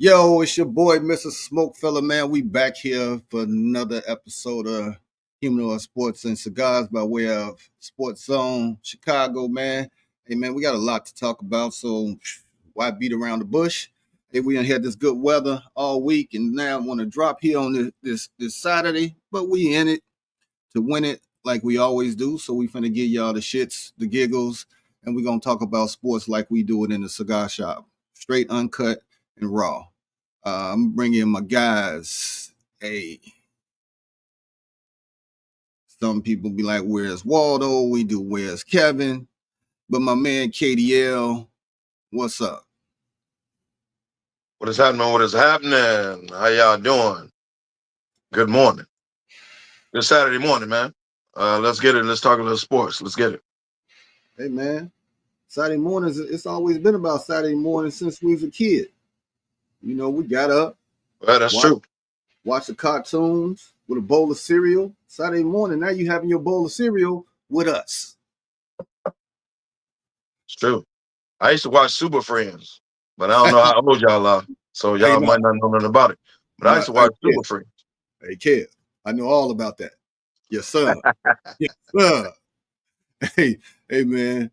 Yo, it's your boy, Mr. SmokeFella, man. We back here for another episode of Humidor Sports and Cigars by way of Sports Zone Chicago, man. Hey, man, we got a lot to talk about, so why beat around the bush? Hey, we done had this good weather all week, and now I want to drop here on this Saturday, but we in it to win it like we always do. So we finna give y'all the shits, the giggles, and we're gonna talk about sports like we do it in the cigar shop, straight, uncut, and raw. I'm bringing my guys. Hey, some people be like, "Where's Waldo?" We do, "Where's Kevin?" But my man KDL, what's up? What is happening? What is happening? How y'all doing? Good morning. Good Saturday morning, man. Let's get it. Let's talk a little sports. Let's get it. Hey, man. Saturday mornings, it's always been about Saturday mornings since we was a kid. You know, we got up. Well, that's true. Watch the cartoons with a bowl of cereal. Saturday morning, now you having your bowl of cereal with us. It's true. I used to watch Super Friends, but I don't know how old y'all are, so y'all might not know nothing about it. But I used to watch Super Friends. Hey, Kev, I know all about that. Yes, sir. Yes, sir. Hey, man.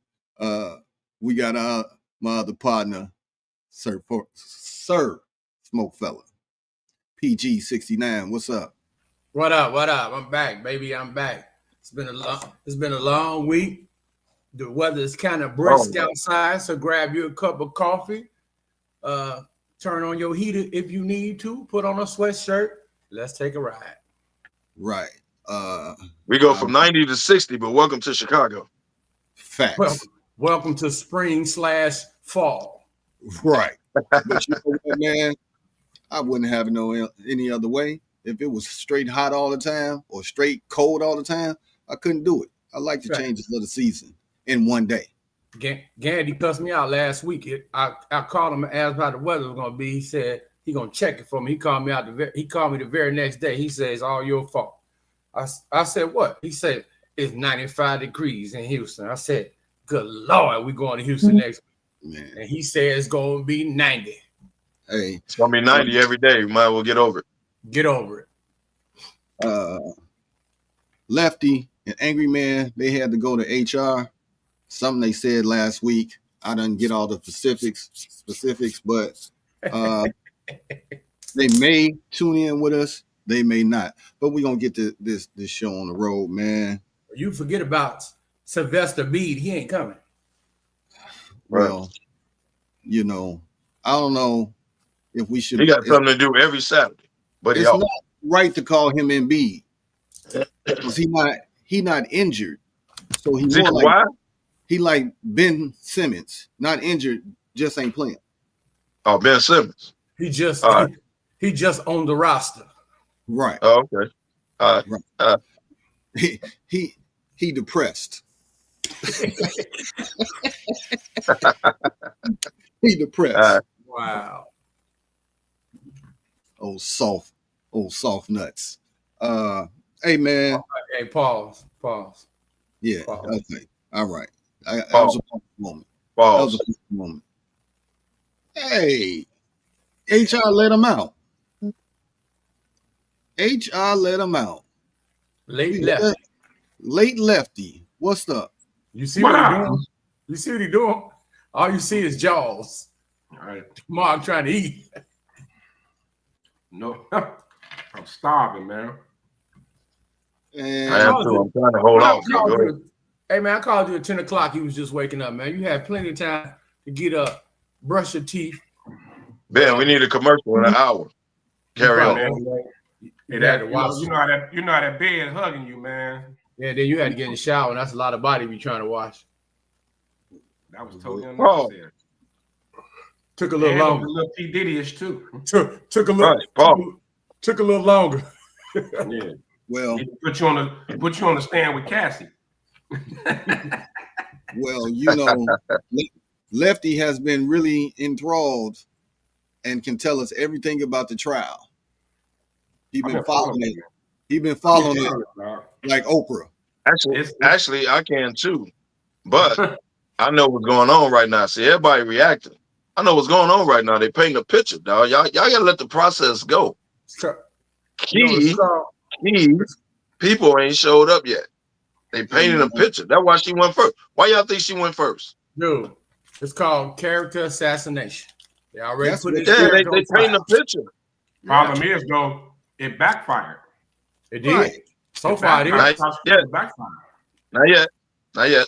We got my other partner, Sir SmokeFella. PG69. What's up? What up? I'm back, baby. I'm back. It's been a long week. The weather is kind of brisk outside, so grab you a cup of coffee. Turn on your heater if you need to. Put on a sweatshirt. Let's take a ride. Right. We go from 90 to 60, but welcome to Chicago. Facts. Welcome to spring/fall. Right. But you know what, man? I wouldn't have it any other way. If it was straight hot all the time or straight cold all the time, I couldn't do it. I like the changes of the season in one day. Gandy cussed me out last week. I called him and asked how the weather was going to be. He said he going to check it for me. He called me the very next day. He said, "It's all your fault." I said, "What?" He said, "It's 95 degrees in Houston." I said, "Good Lord, we going to Houston next week." Man. And he said it's going to be 90. Hey, it's going to be 90 every day. You might as well get over it. Get over it. Lefty and Angry Man, they had to go to HR. Something they said last week. I didn't get all the specifics, but they may tune in with us. They may not. But we're going to get this show on the road, man. You forget about Sylvester Beede. He ain't coming. Well, you know, I don't know if we should. He got something to do every Saturday. But it's not right to call him Embiid because he not injured. So he like Ben Simmons, not injured, just ain't playing. Oh, Ben Simmons. He just on the roster. Right. Oh, okay. Right. He depressed. He depressed. Wow. Old soft nuts. Hey, man. Hey, pause. Yeah. Pause. Okay. All right. That was a moment. Pause. That was a moment. Hey, HR let him out. HR let him out. Late lefty. What's up? You see what he doing? You see what he doing? All you see is jaws. All right. Tomorrow I'm trying to eat. No, I'm starving, man. And I am too. I'm trying to hold off. Hey, man, I called you at 10 o'clock. You was just waking up, man. You had plenty of time to get up, brush your teeth. Ben, we need a commercial in an hour. Carry on. You know how that bed hugging you, man. Yeah, then you had to get in the shower, and that's a lot of body we trying to wash. That was totally unnecessary. Took a little longer. A little P. Diddy-ish too. Took a little longer. Yeah. Well, he put you on the stand with Cassie. Well, you know, Lefty has been really enthralled and can tell us everything about the trial. He's been following it. He's been following it like Oprah. Actually, I can too. But I know what's going on right now. See, everybody reacting. I know what's going on right now. They painting a picture, dog. Y'all gotta let the process go. Key people ain't showed up yet. They painted a picture. That's why she went first. Why y'all think she went first? Dude, it's called character assassination. They already put this they painting a picture. Problem is, though, it backfired. It did. Right. So far, it is. Not yet.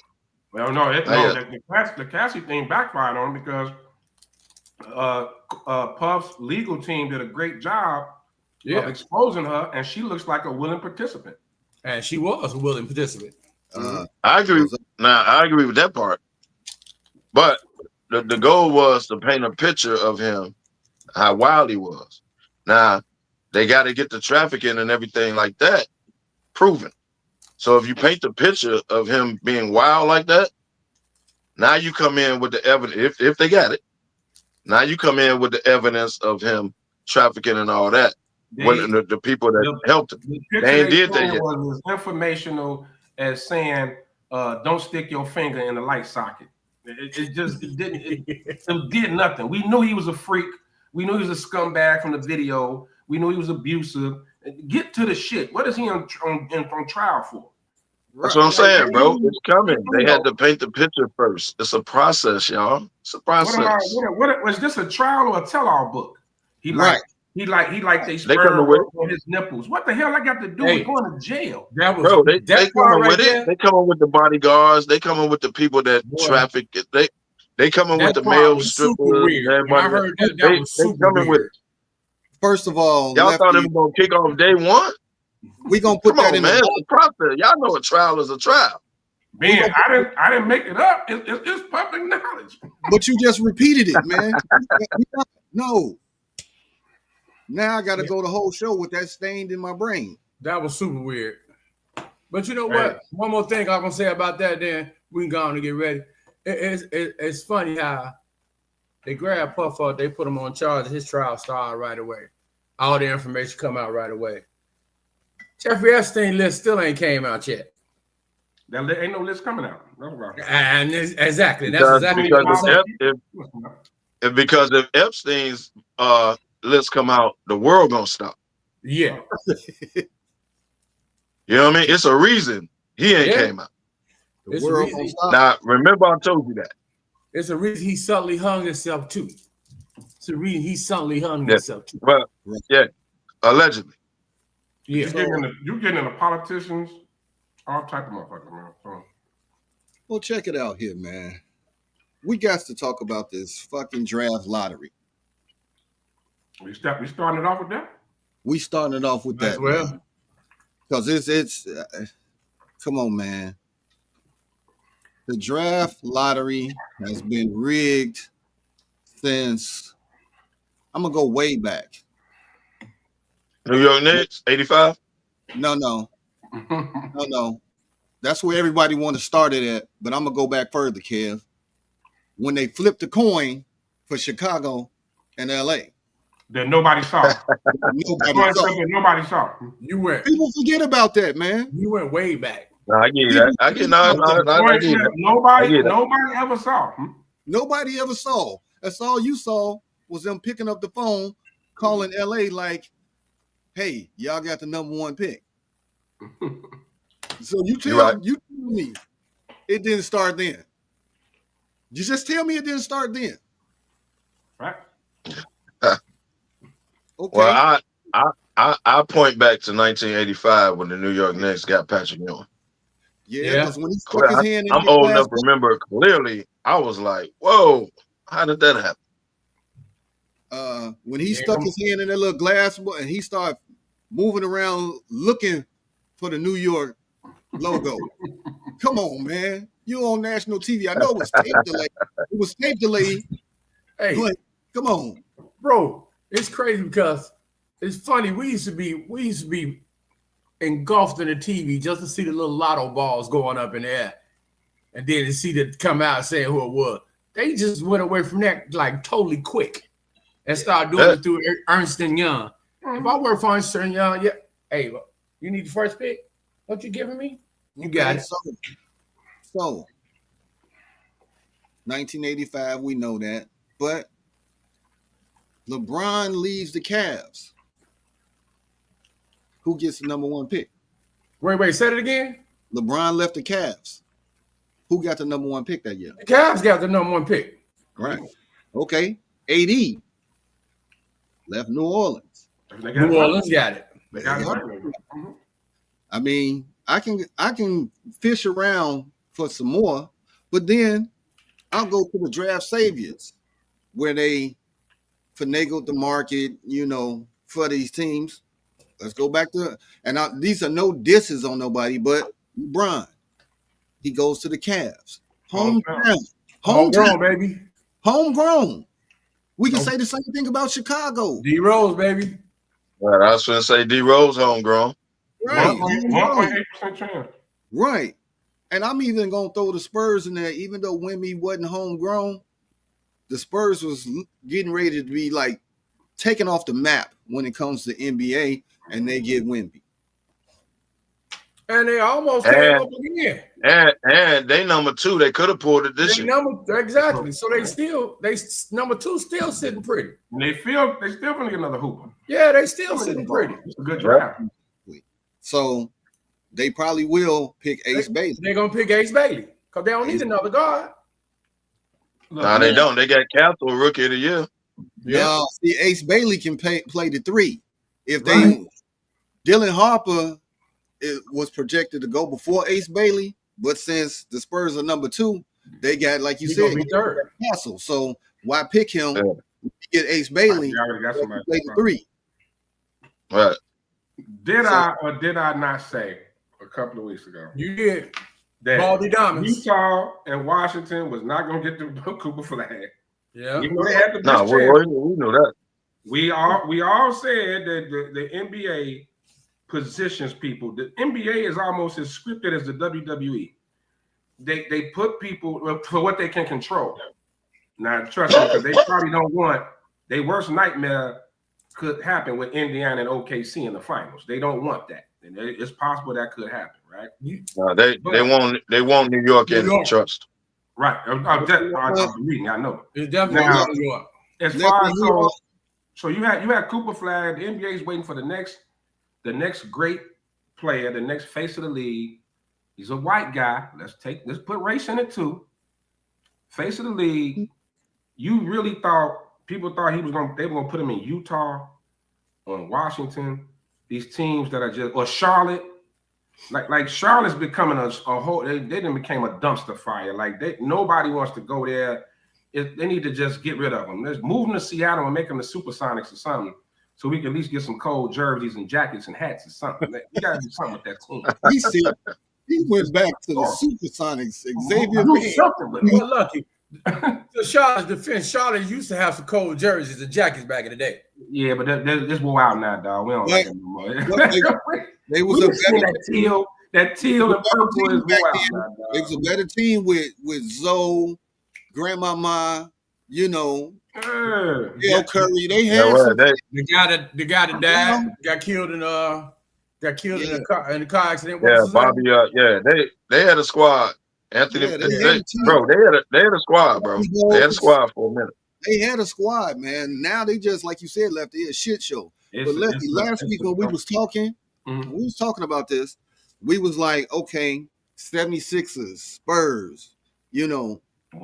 Well, no, the Cassie thing backfired on him because Puff's legal team did a great job of exposing her, and she looks like a willing participant. And she was a willing participant. I agree. I agree with that part. But the goal was to paint a picture of him, how wild he was. Now, they got to get the trafficking and everything like that proven. So if you paint the picture of him being wild like that, now you come in with the evidence, if they got it. Now you come in with the evidence of him trafficking and all that. When the people that helped him, they ain't did that yet. Was as informational as saying, "Don't stick your finger in the light socket." It did nothing. We knew he was a freak. We knew he was a scumbag from the video. We knew he was abusive. Get to the shit. What is he on trial for? That's what I'm saying, bro. It's coming. They had to paint the picture first. It's a process, y'all. It's a process. What was this, a trial or a tell-all book? He like they coming with on his nipples. What the hell I got to do with going to jail? They coming with it. They coming with the bodyguards. They coming with the people that traffic it. They coming with the male strippers. I heard that was super weird. With it. First of all, y'all thought it was gonna kick off day one. We gonna put that in the process. Y'all know a trial is a trial. Man, I didn't make it up. It's public knowledge. But you just repeated it, man. No. Now I got to go the whole show with that stained in my brain. That was super weird. But you know what? One more thing I'm gonna say about that. Then we can go on and get ready. It's funny how they grabbed Puff up, they put him on charge. His trial started right away. All the information come out right away. Jeffrey Epstein list still ain't came out yet. There ain't no list coming out. That's right. And exactly. Because if Epstein's list come out, the world gonna stop. Yeah. You know what I mean? It's a reason he ain't came out. The world gonna stop. Now, remember I told you that. It's a reason he suddenly hung himself too. It's a reason he suddenly hung himself too. Well, allegedly. Yeah. You're getting into politicians, all type of motherfuckers, man. So. Well, check it out here, man. We got to talk about this fucking draft lottery. We starting it off with that? We starting it off with that. Well, because it's come on, man. The draft lottery has been rigged since, I'm gonna go way back. New York Knicks, 85? No. That's where everybody want to start it at, but I'm gonna go back further, Kev. When they flipped the coin for Chicago and LA. That nobody saw. Nobody saw. You went. People forget about that, man. You went way back. No, I get that. I get that. Nobody ever saw. Nobody ever saw. That's all you saw was them picking up the phone, calling LA like, "Hey, y'all got the number one pick." So you tell me it didn't start then. You just tell me it didn't start then. Right. Okay. Well, I point back to 1985 when the New York Knicks got Patrick Ewing. Yeah, because when he stuck his hand in I'm old enough to remember clearly. I was like, "Whoa, how did that happen?" When he stuck his hand in that little glass and he started moving around looking for the New York logo. Come on, man. You on national TV. I know it was tape delayed. It was tape delayed. Hey, but come on. Bro, it's crazy because it's funny. We used to be engulfed in the TV just to see the little lotto balls going up in the air. And then to see that come out saying who it was. They just went away from that like totally quick and started doing it through Ernst & Young. If I work for Ernst & Young, hey, you need the first pick? What you giving me? You got it. So 1985, we know that. But LeBron leaves the Cavs. Who gets the number 1 pick? Wait, say it again. LeBron left the Cavs. Who got the number 1 pick that year? The Cavs got the number 1 pick. Right. Okay. AD left New Orleans. New Orleans got it. They got it. I mean, I can fish around for some more, but then I'll go to the draft saviors where they finagled the market, for these teams. Let's go back to, and these are no disses on nobody, but LeBron. He goes to the Cavs. Homegrown, baby. Homegrown. We can say the same thing about Chicago. D Rose, baby. Right, I was going to say D Rose homegrown. Right. 1.8% chance. Right. And I'm even going to throw the Spurs in there, even though Wemby wasn't homegrown. The Spurs was getting ready to be like taken off the map when it comes to NBA, and they get Wemby. And they almost came up again. And they number 2, they could have pulled it this year. Exactly. So they number 2 still sitting pretty. And they still gonna get another hooper. Yeah, they still sitting pretty. It's a good draft. So they probably will pick Ace Bailey. They're gonna pick Ace Bailey because they don't need another guard. No, they don't. They got Castle Rookie of the Year. Yeah. See, Ace Bailey can play the 3. If they Dylan Harper was projected to go before Ace Bailey, but since the Spurs are number 2, they got, like you said, Castle. So why pick him? Get Ace Bailey. You already got somebody play the 3. Right. Did I or did I not say a couple of weeks ago? You did. That Baldy Diamonds. Utah and Washington was not going to get the Cooper flag. Yeah. Even though they had the No, best we know that. We all said that the NBA positions people. The NBA is almost as scripted as the WWE. They put people for what they can control. Now, trust me, because they probably don't want their worst nightmare could happen with Indiana and OKC in the finals. They don't want that. And it's possible that could happen, right? They want New York in the trust. Right. I'm reading. I know. It's definitely New York. As far as so you had Cooper flag. The NBA is waiting for the next great player, the next face of the league. He's a white guy. Let's put race in it too. Face of the league. You really people thought they were gonna put him in Utah or in Washington. These teams that are just, or Charlotte. Like Charlotte's becoming a whole. They didn't became a dumpster fire. Like nobody wants to go there. They need to just get rid of them. Let's move them to Seattle and make them the Supersonics or something, so we can at least get some cold jerseys and jackets and hats or something. You gotta do something with that team. He went back to the Supersonics. Xavier Well, lucky. The Charlotte's defense, Charlotte used to have some cold jerseys and jackets back in the day. Yeah, but this wore out now, dog. We don't like it no more. They was that teal and purple is wore out now, dog. It was a better team with Zoe, Grandmama, Bill Curry. They had the guy that died, got killed in a car accident. Yeah, Bobby. They had a squad. Anthony, they had a squad, bro. They had a squad for a minute. They had a squad, man. Now they just, like you said, left it a shit show. But last week when we was talking, about this, we was like, okay, 76ers, Spurs, one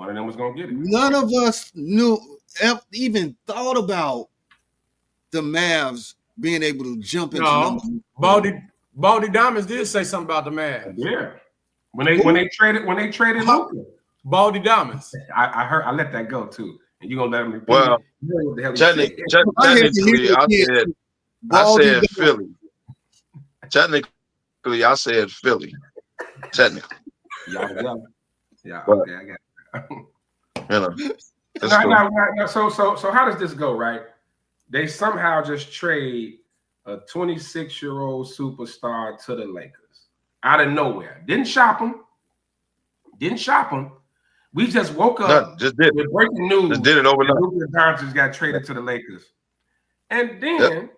of them was gonna get it. None of us even thought about the Mavs being able to jump into Baldy Diamonds did say something about the Mavs. Yeah. When they traded Luka. Baldy Diamonds. I let that go too. And you're gonna let him repeat it. Technically, I said Philly. Technically, I said Philly. Technically. Yeah. Okay, I got it. So how does this go, right? They somehow just trade a 26-year-old superstar to the Lakers out of nowhere. Didn't shop him. We just woke up with breaking news. Just did it overnight. Luka Doncic got traded to the Lakers, and then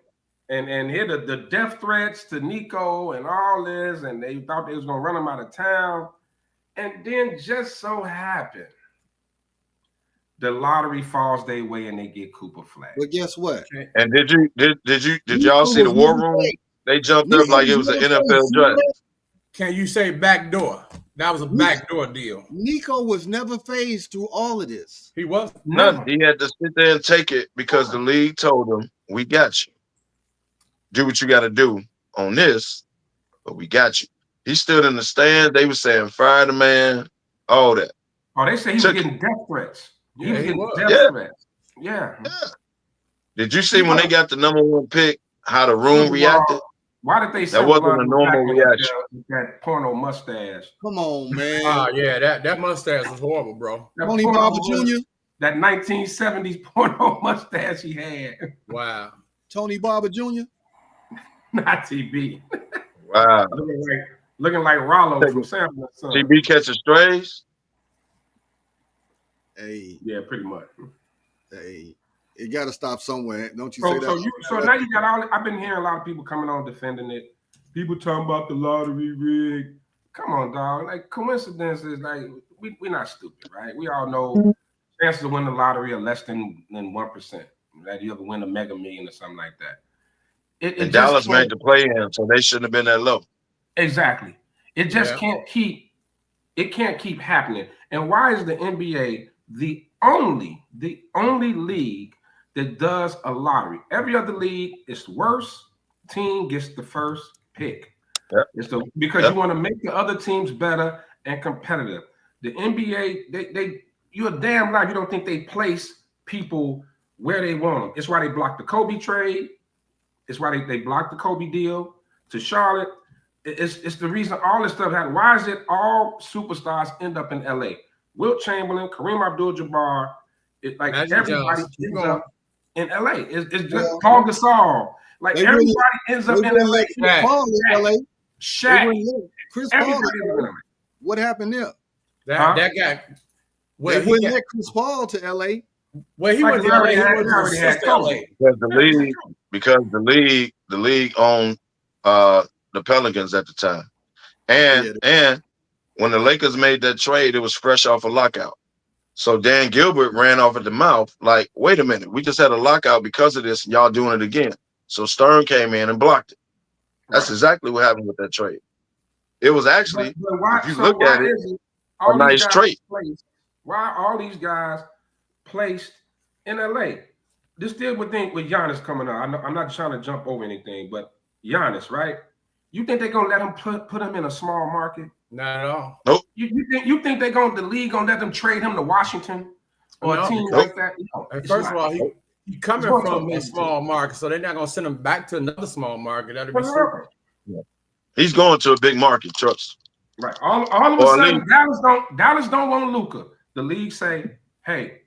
and here the death threats to Nico and all this, and they thought they was gonna run him out of town, and then just so happened the lottery falls their way and they get Cooper Flag. But guess what? And did y'all see the war room? They jumped up like it was an NFL draft. Can you say backdoor? That was a backdoor deal. Nico was never phased through all of this. He was. None. He had to sit there and take it because the league told him, "We got you. Do what you got to do on this, but we got you." He stood in the stand. They were saying, "Fire the man," all that. Oh, they say he was getting death threats. He was getting death threats. Yeah. Did you see when they got the #1 pick, how the room reacted? Why did they say that wasn't a normal reaction? That porno mustache. Come on, man. Yeah, that mustache was horrible, bro. Tony Barber Jr. That 1970s porno mustache he had. Wow. Tony Barber Jr. Not TB. Wow. Looking like Rollo from Sample & Son. TB catching strays? Hey. Yeah, pretty much. Hey. It got to stop somewhere. Don't you say that? So now you got all. I've been hearing a lot of people coming on defending it. People talking about the lottery rig. Come on, dog. Like coincidences. Like we're not stupid, right? We all know chances of winning the lottery are less than 1%. Right? You ever win a Mega Million or something like that. And Dallas made the play in, so they shouldn't have been that low. Exactly. It just can't keep. It can't keep happening. And why is the NBA the only league that does a lottery? Every other league is the worst team gets the first pick. Yep. Because you want to make the other teams better and competitive. The NBA, you're a damn lie. You don't think they place people where they want them. It's why they blocked the Kobe trade. It's why they blocked the Kobe deal to Charlotte. It's the reason all this stuff happened. Why is it all superstars end up in LA? Wilt Chamberlain, Kareem Abdul-Jabbar, everybody ends up in LA. It's just Paul Gasol. Like everybody ends up in LA. Shaq. Chris Paul. What happened there? That guy. Well, he wouldn't let Chris Paul to LA. Well, he was already had LA. Because the league owned the Pelicans at the time. And when the Lakers made that trade, it was fresh off a lockout. So Dan Gilbert ran off at the mouth like, wait a minute, we just had a lockout because of this, and y'all doing it again. So Stern came in and blocked it. That's exactly what happened with that trade. It was actually, if you look at it, a nice trade. Why are all these guys placed in LA? This deal with Giannis coming out. I'm not trying to jump over anything, but Giannis, right? You think they're gonna let him put him in a small market? Not at all. Nope. You think the league gonna let them trade him to Washington or a team like that? No, first of all, he coming from a small market, so they're not gonna send him back to another small market. That'd be stupid. Yeah. He's going to a big market, trust. Right. All of a sudden, Dallas don't want Luka. The league say, hey,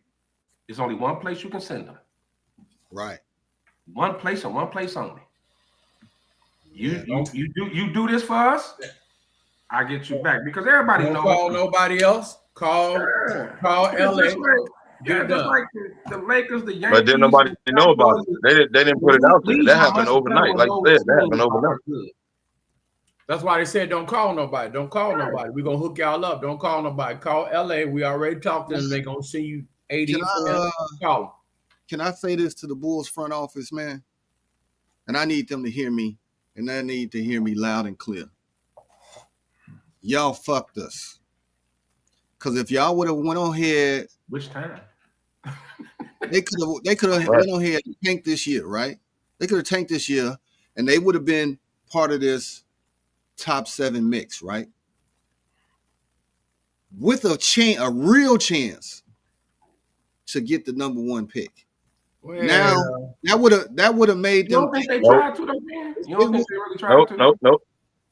there's only one place you can send him. Right. One place and one place only. You do this for us, I get you back because everybody knows. Call nobody else. Call LA. Just like the Lakers, the Yankees. But didn't nobody know about it. They didn't put it out there. That happened overnight. Like you said, that happened overnight. That's why they said don't call nobody. Don't call nobody. We're gonna hook y'all up. Don't call nobody. Call LA. We already talked to them. They're gonna send you 80. Call them. Can I say this to the Bulls front office, man? And I need them to hear me. And they need to hear me loud and clear. Y'all fucked us. Because if y'all would have went on ahead. Which time? They could have went on ahead and tanked this year, right? They could have tanked this year, and they would have been part of this top 7 mix, right? With a real chance to get the #1 pick. Well, now that would have made them. You don't think they tried to, though, man? You don't think they really tried to?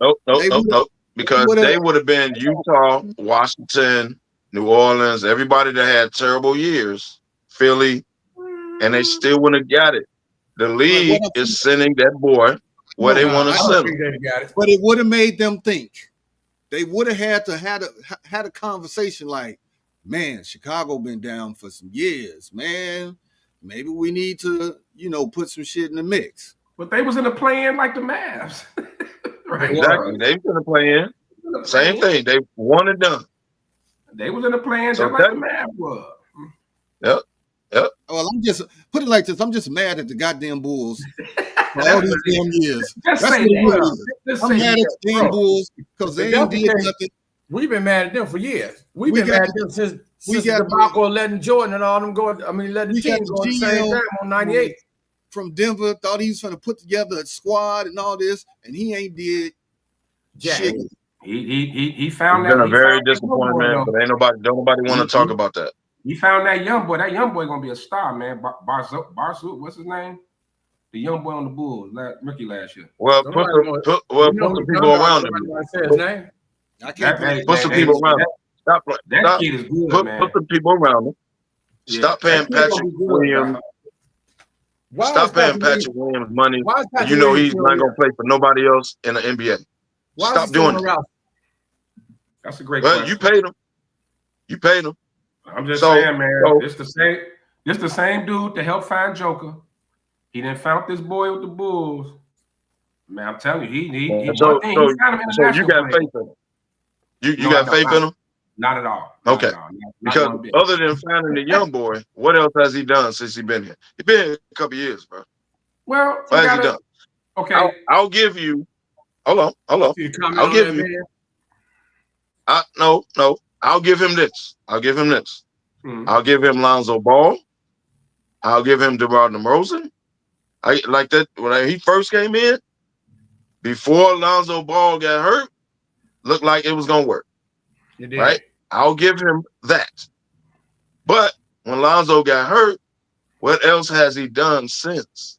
Nope. Because they would have been Utah, Washington, New Orleans, everybody that had terrible years, Philly, and they still wouldn't have got it. The league is sending that boy where they want to send him. But it would have made them think. They would have had to had a conversation like, man, Chicago been down for some years, man. Maybe we need to, put some shit in the mix. But they was in the play-in like the Mavs. Right. Exactly. They was in the play-in. Same thing. They won and done. They was in the play-in just like the Mavs was. Yep. Well, I'm just put it like this. I'm just mad at the goddamn Bulls for all these damn years. Just That's say what it that. really is. I'm mad at the damn bro. Bulls because they ain't did nothing. We've been mad at them for years. We've We been got mad at them since the got debacle of letting Jordan and all them go. I mean, letting the we got team the go at the same GM time on 98. from Denver. Thought he was going to put together a squad and all this, and he ain't did shit. He found It's that. been a He very found that young boy, disappointment, though. but ain't nobody want to talk about that. He found that young boy. That young boy gonna be a star, man. Barsu, what's his name? The young boy on the Bulls, rookie last year. Well, put some people around him. I can't Put some people around him. Stop. That kid is good, man. Put some people around him. Stop paying Patrick Williams. Stop paying Patrick Williams money. You know he's not gonna play for nobody else in the NBA. Stop doing that. That's a great question. You paid him. You paid him. I'm just saying, man. It's the same dude to help find Joker. He didn't found this boy with the Bulls. Man, I'm telling you, he so you got faith in him. You got faith in him? Not at all. Okay. Because other than finding the young boy, what else has he done since he been here? He been here a couple years, bro. Well, what has he done? Okay. I'll give you. Hold on. I'll give you. No. I'll give him this. Mm-hmm. I'll give him Lonzo Ball. I'll give him DeMar DeRozan. I like that when he first came in. Before Lonzo Ball got hurt, looked like it was gonna work. Right? I'll give him that. But when Lonzo got hurt, what else has he done since?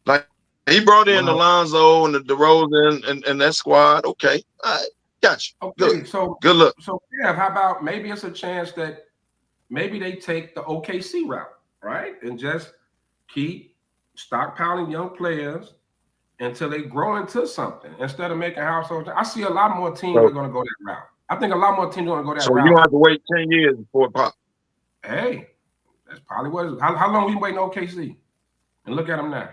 Like he brought in the Lonzo and the DeRozan and that squad. Okay, all right, gotcha. Okay, good. So good look. So yeah, how about maybe it's a chance that maybe they take the OKC route, right, and just keep stockpiling young players until they grow into something instead of making household. I see a lot more teams are going to go that route. I think a lot more teams are going to go that route. So you have to wait 10 years before it pops. Hey, that's probably what it is. How long we waiting OKC? And look at them now.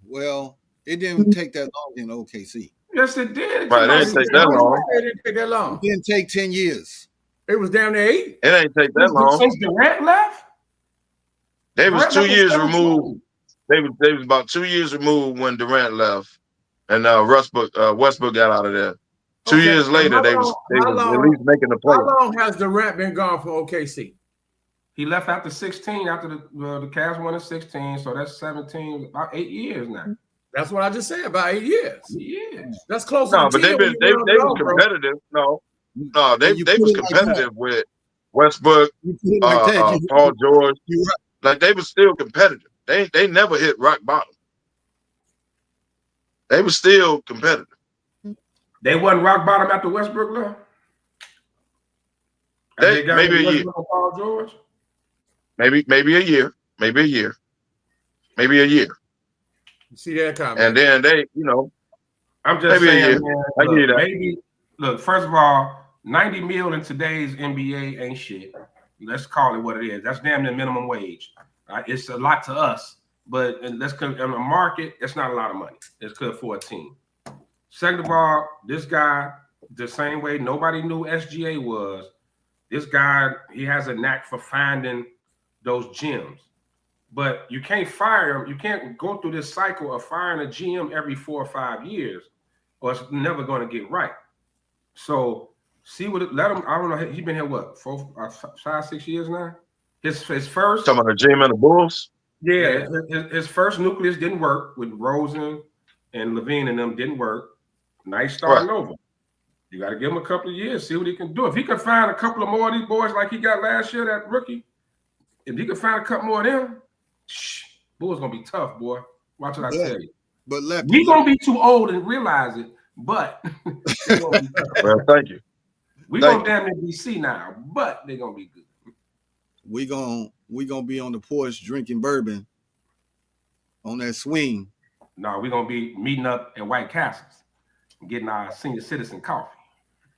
Well, it didn't take that long in OKC. Yes, it did. Right, it didn't take that long. It didn't take that long. It didn't take 10 years. It was down there 8. It ain't take that long. Since Durant left? They was 2 years removed. They was about 2 years removed when Durant left, and Westbrook got out of there. 2 years later, they was at least making the play. How long has Durant been gone from OKC? He left after 16. After the Cavs won in 16, so that's 17, about 8 years now. That's what I just said, about 8 years. Yeah, that's close. No, but they was competitive. Bro. No, they was competitive with Westbrook, Paul George. Like they was still competitive. They never hit rock bottom. They were still competitive. They wasn't rock bottom after Westbrook left. Maybe a year. Paul George. Maybe a year. Maybe a year. You see that comment? And then they, I'm just saying, man, I give you that. Maybe look. First of all, $90 million in today's NBA ain't shit. Let's call it what it is. That's damn near minimum wage. It's a lot to us, but in the market, it's not a lot of money. It's good for a team. Second of all, this guy, the same way nobody knew SGA was, this guy, he has a knack for finding those gems. But you can't fire him. You can't go through this cycle of firing a GM every 4 or 5 years, or it's never going to get right. So let him. I don't know. He's been here what 5, 6 years now. His first. Talking about the GM and the Bulls. Yeah, his first nucleus didn't work with Rosen and Levine and them didn't work. Nice starting over. You got to give him a couple of years, see what he can do. If he can find a couple of more of these boys like he got last year, that rookie, if he can find a couple more of them, Bulls gonna be tough, boy. Watch what I tell you. But we gonna be too old and realize it, but well, thank you. We gonna damn near DC now, but they're gonna be good. We gonna be on the porch drinking bourbon on that swing. No, we're gonna be meeting up at White Castles and getting our senior citizen coffee.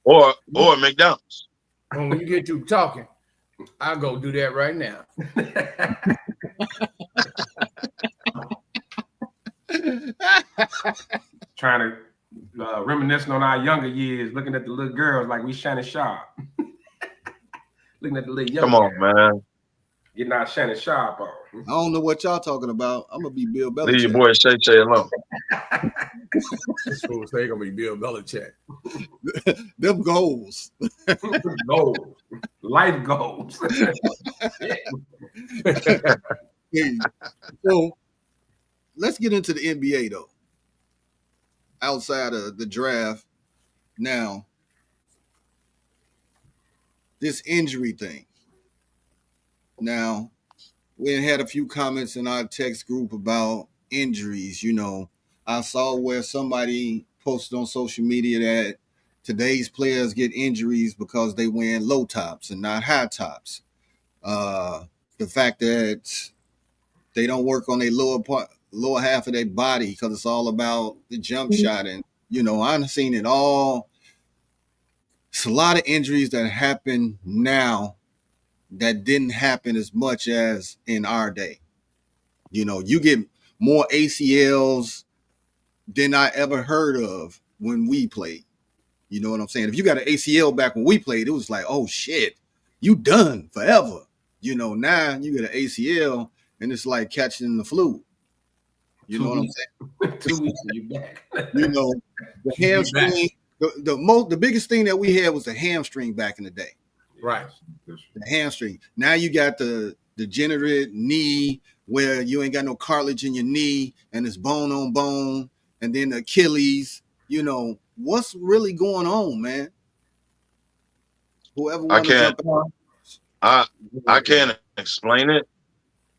Or McDonald's. When you get to talking, I'll go do that right now. Trying to reminiscing on our younger years, looking at the little girls like we Shannon Sharp. Looking at the little young Come on, man. Getting our Shannon Sharp on. I don't know what y'all talking about. I'm gonna be Bill Belichick. Leave your boy Shay alone. This fool say gonna be Bill Belichick. Them goals. Goals. Life goals. So let's get into the NBA though. Outside of the draft, now this injury thing. Now, we had a few comments in our text group about injuries. You know, I saw where somebody posted on social media that today's players get injuries because they wearing low tops and not high tops. The fact that they don't work on their lower half of their body because it's all about the jump shot. And, you know, I've seen it all. It's a lot of injuries that happen now that didn't happen as much as in our day. You know, you get more ACLs than I ever heard of when we played. You know what I'm saying? If you got an ACL back when we played, it was like, oh shit, you done forever. You know, now you get an ACL and it's like catching the flu. You know what I'm saying? 2 weeks and you back. You know, the hamstring, the biggest thing that we had was the hamstring back in the day. Right. The hamstring. Now you got the degenerate knee where you ain't got no cartilage in your knee and it's bone on bone, and then the Achilles. You know, what's really going on, man? Whoever wants to jump on. I can't explain it,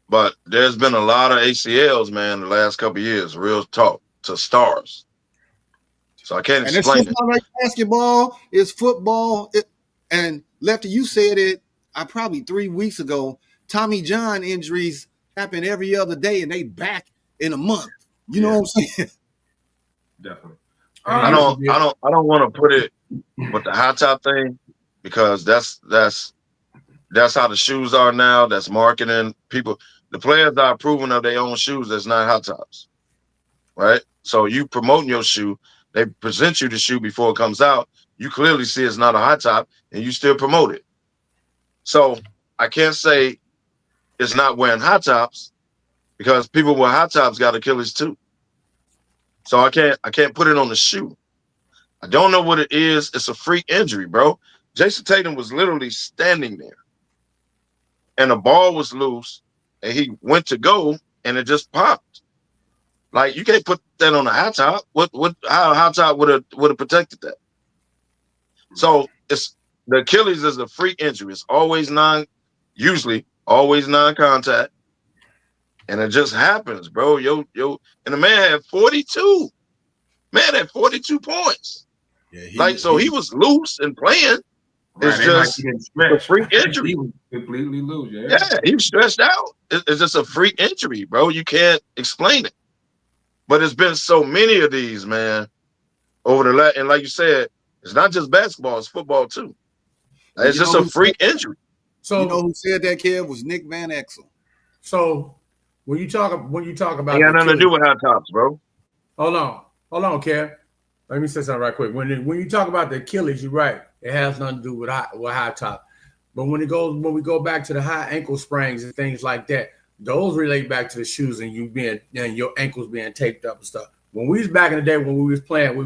but there's been a lot of ACLs, man, the last couple of years, real talk, to stars. So I can't explain it. It's not like basketball, it's football. And Lefty, you said it probably 3 weeks ago. Tommy John injuries happen every other day and they back in a month. You know what I'm saying? Definitely. I don't want to put it with the high top thing because that's how the shoes are now. That's marketing. People, the players are approving of their own shoes that's not high tops, right? So you promoting your shoe, they present you the shoe before it comes out. You clearly see it's not a high top, and you still promote it. So I can't say it's not wearing high tops because people with high tops got Achilles too. So I can't put it on the shoe. I don't know what it is. It's a freak injury, bro. Jason Tatum was literally standing there, and the ball was loose, and he went to go, and it just popped. Like you can't put that on a high top. How a high top would have protected that? So it's the Achilles is a freak injury. It's usually always non-contact, and it just happens, bro. And the man had 42. Man had 42 points. Yeah, he was loose and playing. It's just a freak injury. He was completely loose. Yeah, he was stretched out. It's just a freak injury, bro. You can't explain it. But it's been so many of these, man, over the and like you said, it's not just basketball; it's football too. It's just a freak injury. So you know who said that, kid, was Nick Van Exel. So when you talk about, it got nothing to do with high tops, bro. Hold on, Kev. Let me say something right quick. When you talk about the Achilles, you're right. It has nothing to do with high top. But when we go back to the high ankle sprains and things like that, those relate back to the shoes and your ankles being taped up and stuff. When we was back in the day when we was playing,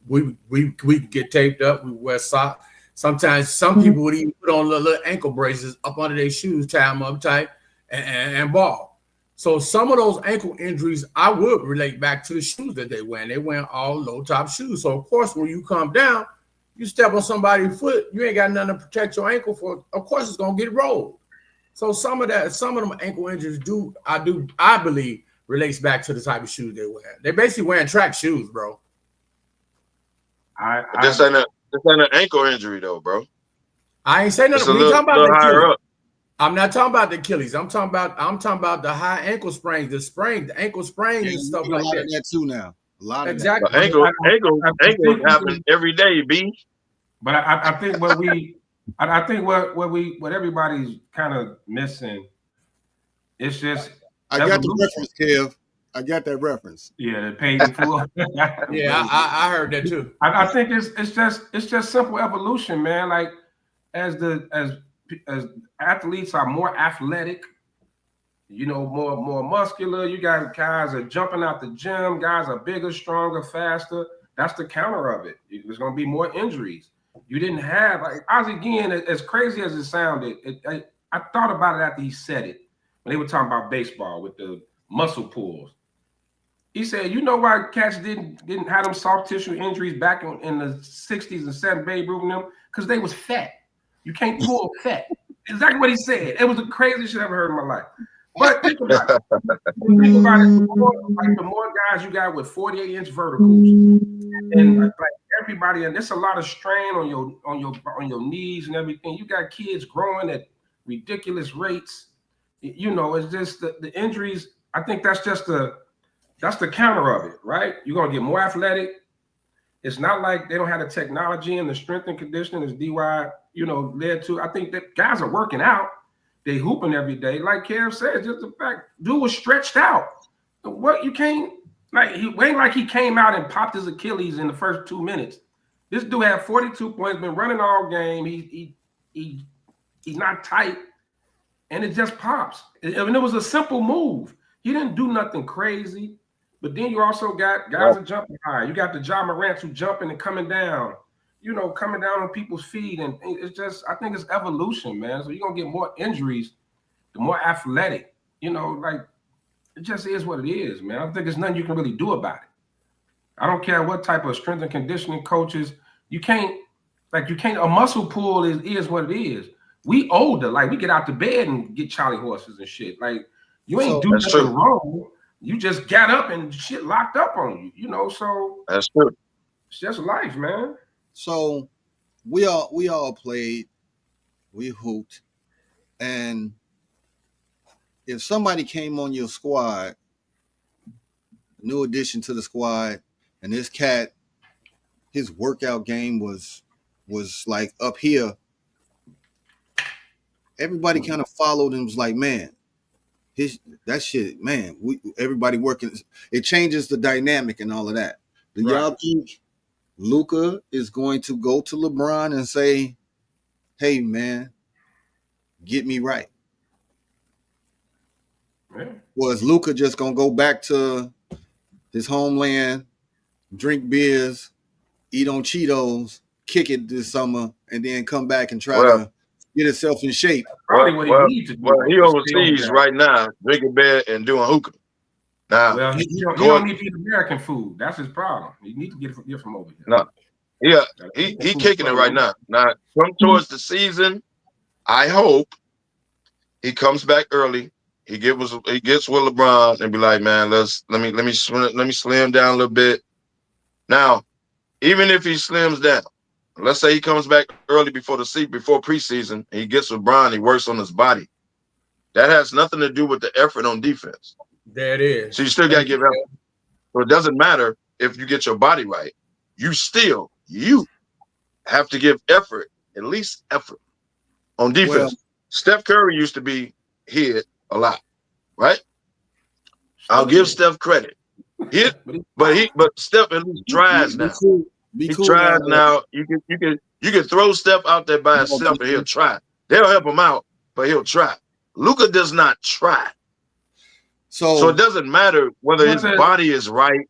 we could get taped up. We would wear socks. Sometimes some people would even put on little ankle braces up under their shoes, tie them up tight, and ball. So some of those ankle injuries, I would relate back to the shoes that they wear. They wear all low top shoes. So of course, when you come down, you step on somebody's foot, you ain't got nothing to protect your ankle for. Of course, it's gonna get rolled. So some of them ankle injuries I believe relates back to the type of shoes they wear. They're basically wearing track shoes, bro. This ain't an ankle injury though, bro. I ain't saying nothing. We're talking about the Achilles. I'm not talking about the Achilles. I'm talking about the high ankle sprains, the ankle sprains and stuff like that. That too now. A lot of exactly. Ankle happen every day, B. But I think what everybody's kind of missing, it's just I got the reference, Kev. I got that reference. Yeah, the paid in full. Yeah, I heard that too. I think it's just simple evolution, man. Like as athletes are more athletic, more muscular. You got guys are jumping out the gym. Guys are bigger, stronger, faster. That's the counter of it. There's going to be more injuries. You didn't have, again, as crazy as it sounded, I thought about it after he said it. When they were talking about baseball with the muscle pulls. He said, you know why cats didn't have them soft tissue injuries back in the 60s and 70s, Babe Ruth and them? Because they was fat. You can't pull fat. Exactly what he said. It was the craziest shit I ever heard in my life. But think about it. The more guys you got with 48-inch verticals, and like everybody, and there's a lot of strain on your knees and everything. You got kids growing at ridiculous rates. It's just the injuries. I think that's the counter of it, right? You're gonna get more athletic. It's not like they don't have the technology and the strength and conditioning as DY, led to. I think that guys are working out. They hooping every day. Like Kev said, just the fact, dude was stretched out. What you can't, he ain't like he came out and popped his Achilles in the first 2 minutes. This dude had 42 points, been running all game. He's not tight, and it just pops. It was a simple move. He didn't do nothing crazy. But then you also got guys that jumping high. You got the Ja Morants who jumping and coming down, coming down on people's feet. And it's just, I think it's evolution, man. So you're going to get more injuries, the more athletic, it just is what it is, man. I don't think there's nothing you can really do about it. I don't care what type of strength and conditioning coaches. A muscle pull is what it is. We older, we get out the bed and get Charlie horses and shit. You ain't do nothing wrong. You just got up and shit locked up on you, so that's true. It's just life, man. So we all played, we hooped, and if somebody came on your squad, new addition to the squad, and this cat, his workout game was like up here, everybody kind of followed and was like, man, that shit, man, everybody working, it changes the dynamic and all of that. Do y'all think Luka is going to go to LeBron and say, hey, man, get me right? Yeah. Or is Luka just going to go back to his homeland, drink beers, eat on Cheetos, kick it this summer, and then come back and try to get himself in shape? Probably what he needs to do. Well, he overseas right now, drinking beer and doing hookah. Now, he don't need to eat American food. That's his problem. He needs to get from over here. No, he kicking it right now. Now, come towards the season, I hope he comes back early. He gets with LeBron and be like, man, let me slim down a little bit. Now, even if he slims down, let's say he comes back early before preseason, and he gets with LeBron, he works on his body. That has nothing to do with the effort on defense. There it is. So you still got to give effort. So it doesn't matter if you get your body right. You have to give effort, at least effort on defense. Well, Steph Curry used to be hit a lot, right? I'll give Steph credit. But Steph at least tries now. He tries now. You can throw Steph out there by himself and he'll try. They'll help him out, but he'll try. Luka does not try. So it doesn't matter whether his body is right.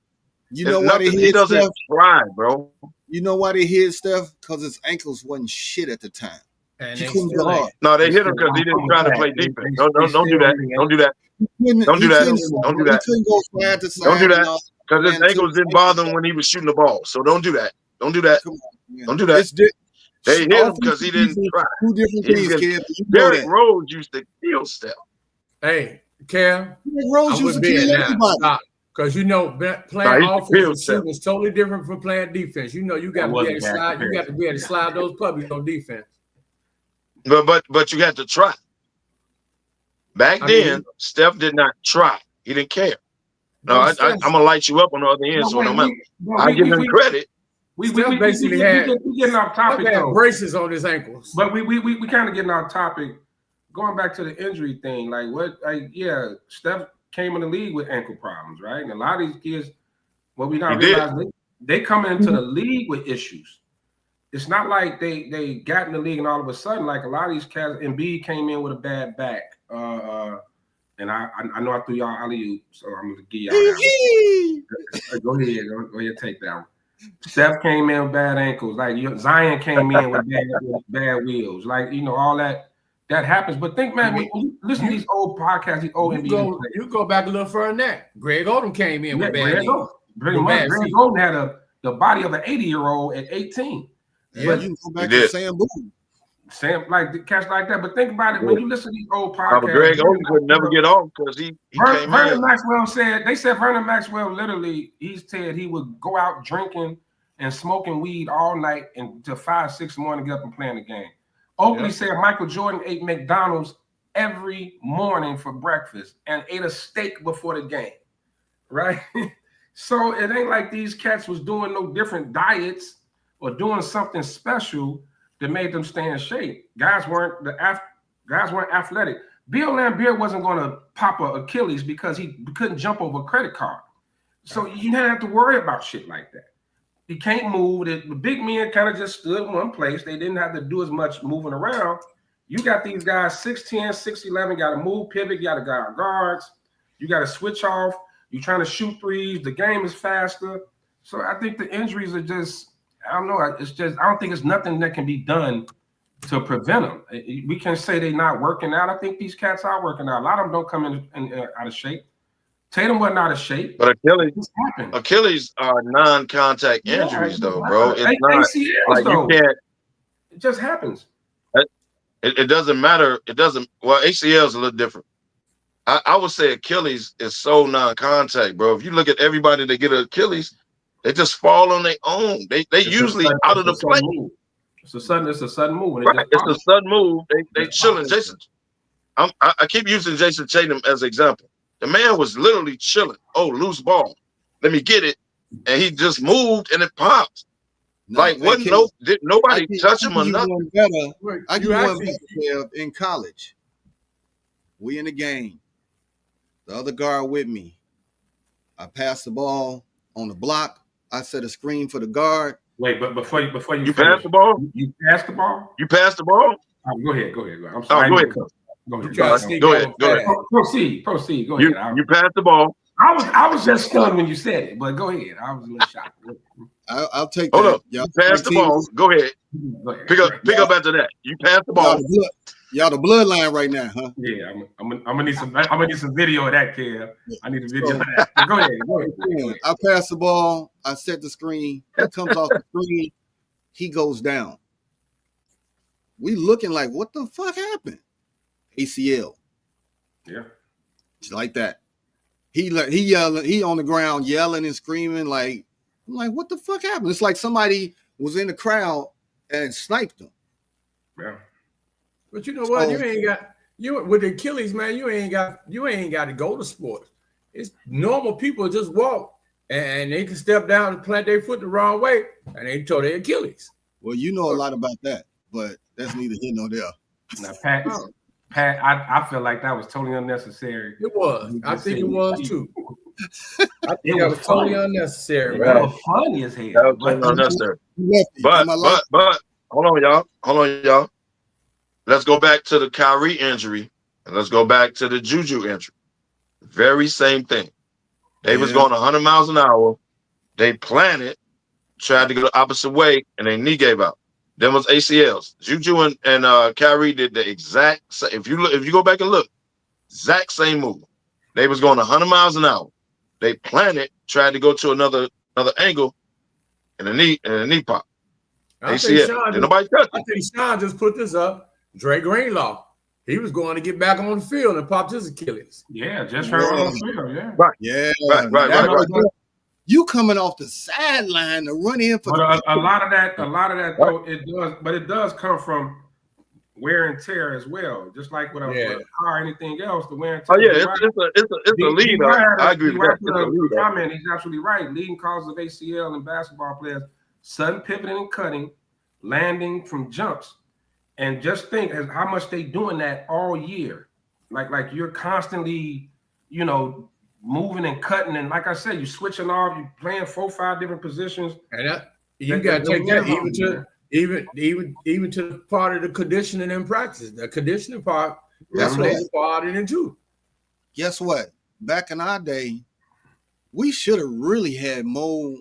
You know why he doesn't Steph? Try, bro. You know why they hit Steph? Because his ankles wasn't shit at the time. And he couldn't go hard. No, they hit him because he didn't try to play defense. Don't do that. Don't do that. Don't do that. Don't do that. He couldn't go side to side. Don't do that. Because his ankles didn't bother him when he was shooting the ball. So don't do that. Don't do that. Don't do that. They hit him because he didn't try. Two different things, Kev. Derrick Rose used to kill Steph. Hey, Kev. Rose used to kill everybody. Because playing offense is totally different from playing defense. You got to be able to slide. You got to be able to slide those puppies on defense. But you had to try. Back then, Steph did not try. He didn't care. No, I'm gonna light you up on the other end. So no matter, I give him credit. We basically getting off topic. Had braces on his ankles. But we kind of getting off topic. Going back to the injury thing, Steph came in the league with ankle problems, right? And a lot of these kids, what we not realizing, they coming into the league with issues. It's not like they got in the league and all of a sudden, like a lot of these cats, Embiid came in with a bad back, and and I know I threw y'all alley-oop, so I'm gonna give y'all that. Go ahead, take that one. Steph came in with bad ankles, like Zion came in with bad wheels, like all that happens. But think, man, when you listen to these old podcasts, these old NBA players, you go back a little further than that. Greg Oden came in with bad knees. Greg Oden had the body of an 80-year-old at 18. Yeah, but you can go back to Sam Boone. Sam, like the catch like that. But think about it, when you listen to these old podcasts. Greg Oden would never get off because he came Vernon in. Maxwell said Vernon Maxwell literally, he said he would go out drinking and smoking weed all night until 5, 6 in the morning, get up and play in the game. Oakley said Michael Jordan ate McDonald's every morning for breakfast and ate a steak before the game, right? So it ain't like these cats was doing no different diets or doing something special that made them stay in shape. Guys weren't athletic. Bill Laimbeer wasn't going to pop a Achilles because he couldn't jump over a credit card. So you didn't have to worry about shit like that. He can't move. The big men kind of just stood in one place. They didn't have to do as much moving around. You got these guys 6'10", 6'11", got to move, pivot, you got to guard guards. You got to switch off. You're trying to shoot threes. The game is faster. So I think the injuries are just, I don't know. It's just, I don't think it's nothing that can be done to prevent them. We can say they're not working out. I think these cats are working out. A lot of them don't come in out of shape. Tatum wasn't out of shape. But Achilles are non-contact injuries, though, bro. It's not ACLs, like though. You can't. It just happens. It doesn't matter. It doesn't. Well, ACL is a little different. I would say Achilles is so non-contact, bro. If you look at everybody that get an Achilles, they just fall on their own. They usually out of the play. It's a sudden move. Right. It's a sudden move. They chilling. Jason. I keep using Jason Tatum as an example. The man was literally chilling. Oh, loose ball. Let me get it. And he just moved and it popped. Nobody touch him or nothing. I give one better in college. We in the game. The other guard with me. I pass the ball on the block. I set a screen for the guard. Wait, but before you pass the ball? You pass the ball? You pass the ball? Go ahead. I'm sorry. Go ahead. Go ahead. Proceed. Go ahead. You pass the ball. I was just stunned when you said it, but go ahead. I was a little shocked. I'll take that. Hold up. You pass the ball. Go ahead. Pick up after that. You pass the ball. Y'all the bloodline right now, huh? Yeah, I'm gonna need some video of that, Kev. I need a video of that. Go ahead. I pass the ball. I set the screen. He comes off the screen. He goes down. We looking like, what the fuck happened? ACL. Yeah. It's like that. He yelling. He on the ground yelling and screaming like, I'm like, what the fuck happened? It's like somebody was in the crowd and sniped him. Yeah. But you know what? With the Achilles, man, you ain't got to go to sports. It's normal people just walk and they can step down and plant their foot the wrong way and they tore their Achilles. Well, you know a lot about that, but that's neither here nor there. Now, Pat, I feel like that was totally unnecessary. It was. I think it was too. I think that was totally unnecessary. Right? That was funny as hell. That was unnecessary. But hold on, y'all. Let's go back to the Kyrie injury and let's go back to the Juju injury. Very same thing. They was going 100 miles an hour. They planted, tried to go the opposite way, and their knee gave out. Then was ACLs. Juju and Kyrie did the exact same. If you go back and look, exact same move. They was going 100 miles an hour. They planted, tried to go to another angle, and the knee pop. ACL. Did nobody touch it? I think Sean just put this up. Dre Greenlaw, he was going to get back on the field and popped his Achilles. Yeah, just heard on the field. Yeah. Right. Yeah. Right. You coming off the sideline to run in for a lot of that though, it does come from wear and tear as well. Just like with a car or anything else, the wear and tear. Oh yeah, it's a lead. I agree with that. Comment, he's absolutely right. Leading causes of ACL in basketball players: sudden pivoting and cutting, landing from jumps. And just think how much they doing that all year. Like you're constantly, moving and cutting. And like I said, you switching off, you playing 4 or 5 different positions. And you got to take that even to the part of the conditioning and practice. The conditioning part, that's what part in it too. guess what? Back in our day, we should have really had more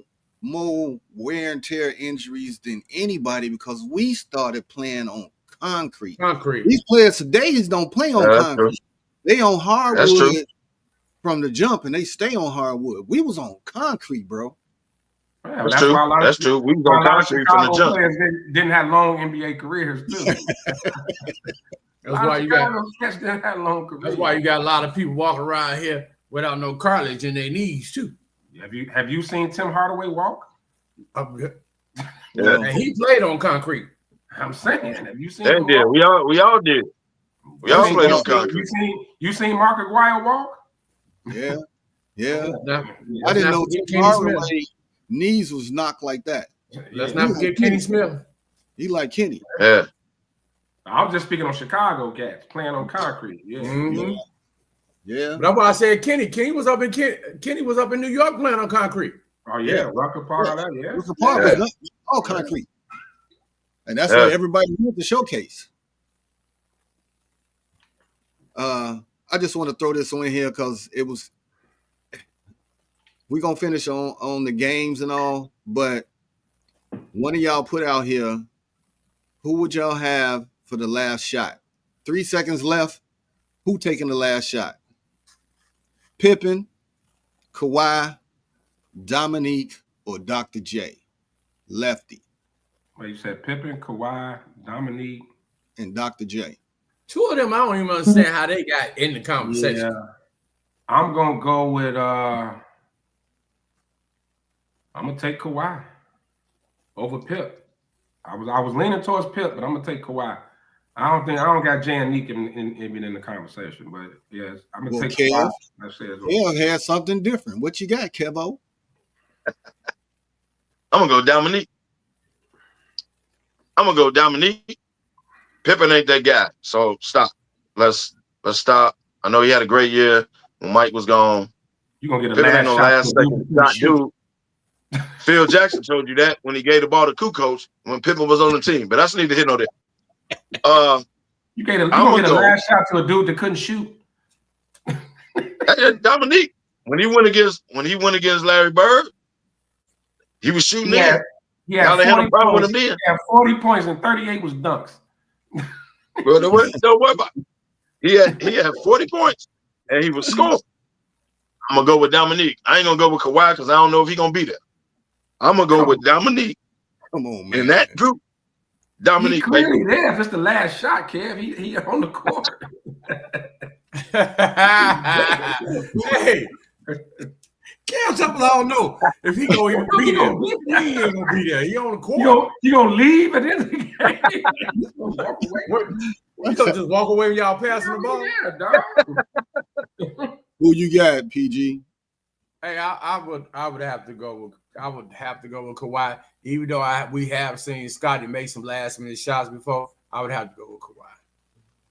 wear and tear injuries than anybody because we started playing on concrete. These players today don't play on concrete. They on hardwood from the jump, and they stay on hardwood. We was on concrete, bro. Yeah, that's true. We was on concrete from the jump. Players didn't have long NBA careers too. That's why you got a lot of people walking around here without no cartilage in their knees too. Have you seen Tim Hardaway walk? Yeah. And he played on concrete. I'm saying, have you seen? They did. We all did. We all played on concrete. You seen Mark Aguirre walk? Yeah. I didn't know Tim Hardaway knees was knocked like that. Let's not forget Kenny Smith. He like Kenny. Yeah. I was just speaking on Chicago cats playing on concrete. Yeah. Mm-hmm. Yeah. That's why I said Kenny. Kenny was up in New York playing on concrete. Oh yeah, Rucker Park, all that, yeah. Rucker Park was all concrete. And that's what everybody wants to showcase. I just want to throw this on here because we're gonna finish on the games and all, but one of y'all put out here, who would y'all have for the last shot? 3 seconds left. Who taking the last shot? Pippen, Kawhi, Dominique, or Dr. J? Lefty. Well, you said Pippen, Kawhi, Dominique, and Dr. J. Two of them, I don't even understand how they got in the conversation. Yeah. I'm gonna go with I'm gonna take Kawhi over Pip. I was leaning towards Pip, but I'm gonna take Kawhi. I don't got Jan Neek in the conversation, but yes, I'm gonna take Kawhi. Kev had something different. What you got, Kevo? I'm gonna go Dominique. Pippen ain't that guy, so stop. Let's stop. I know he had a great year when Mike was gone. You gonna get a Pippen ain't no last second shot dude. Phil Jackson told you that when he gave the ball to Kukoc when Pippen was on the team, but that's neither here nor there. You gonna get a last shot to a dude that couldn't shoot. Dominique, when he went against Larry Bird, he was shooting in. Yeah, they had a problem with him then. Yeah, 40 points and 38 was dunks. Well, don't worry about it. He had 40 points and he was scoring. I'm gonna go with Dominique. I ain't gonna go with Kawhi because I don't know if he's gonna be there. I'm gonna go with Dominique. Come on, man. In that group, Dominique. He clearly there if it's the last shot, Kev. He on the court. Hey, Kev, something I don't know if he gonna even be there. He ain't gonna be there. He on the court. You gonna leave at the end of the game? You gonna just walk away when y'all passing the ball? Yeah, dog. Who you got, PG? Hey, I would have to go with Kawhi. Even though we have seen Scotty make some last minute shots before, I would have to go with Kawhi.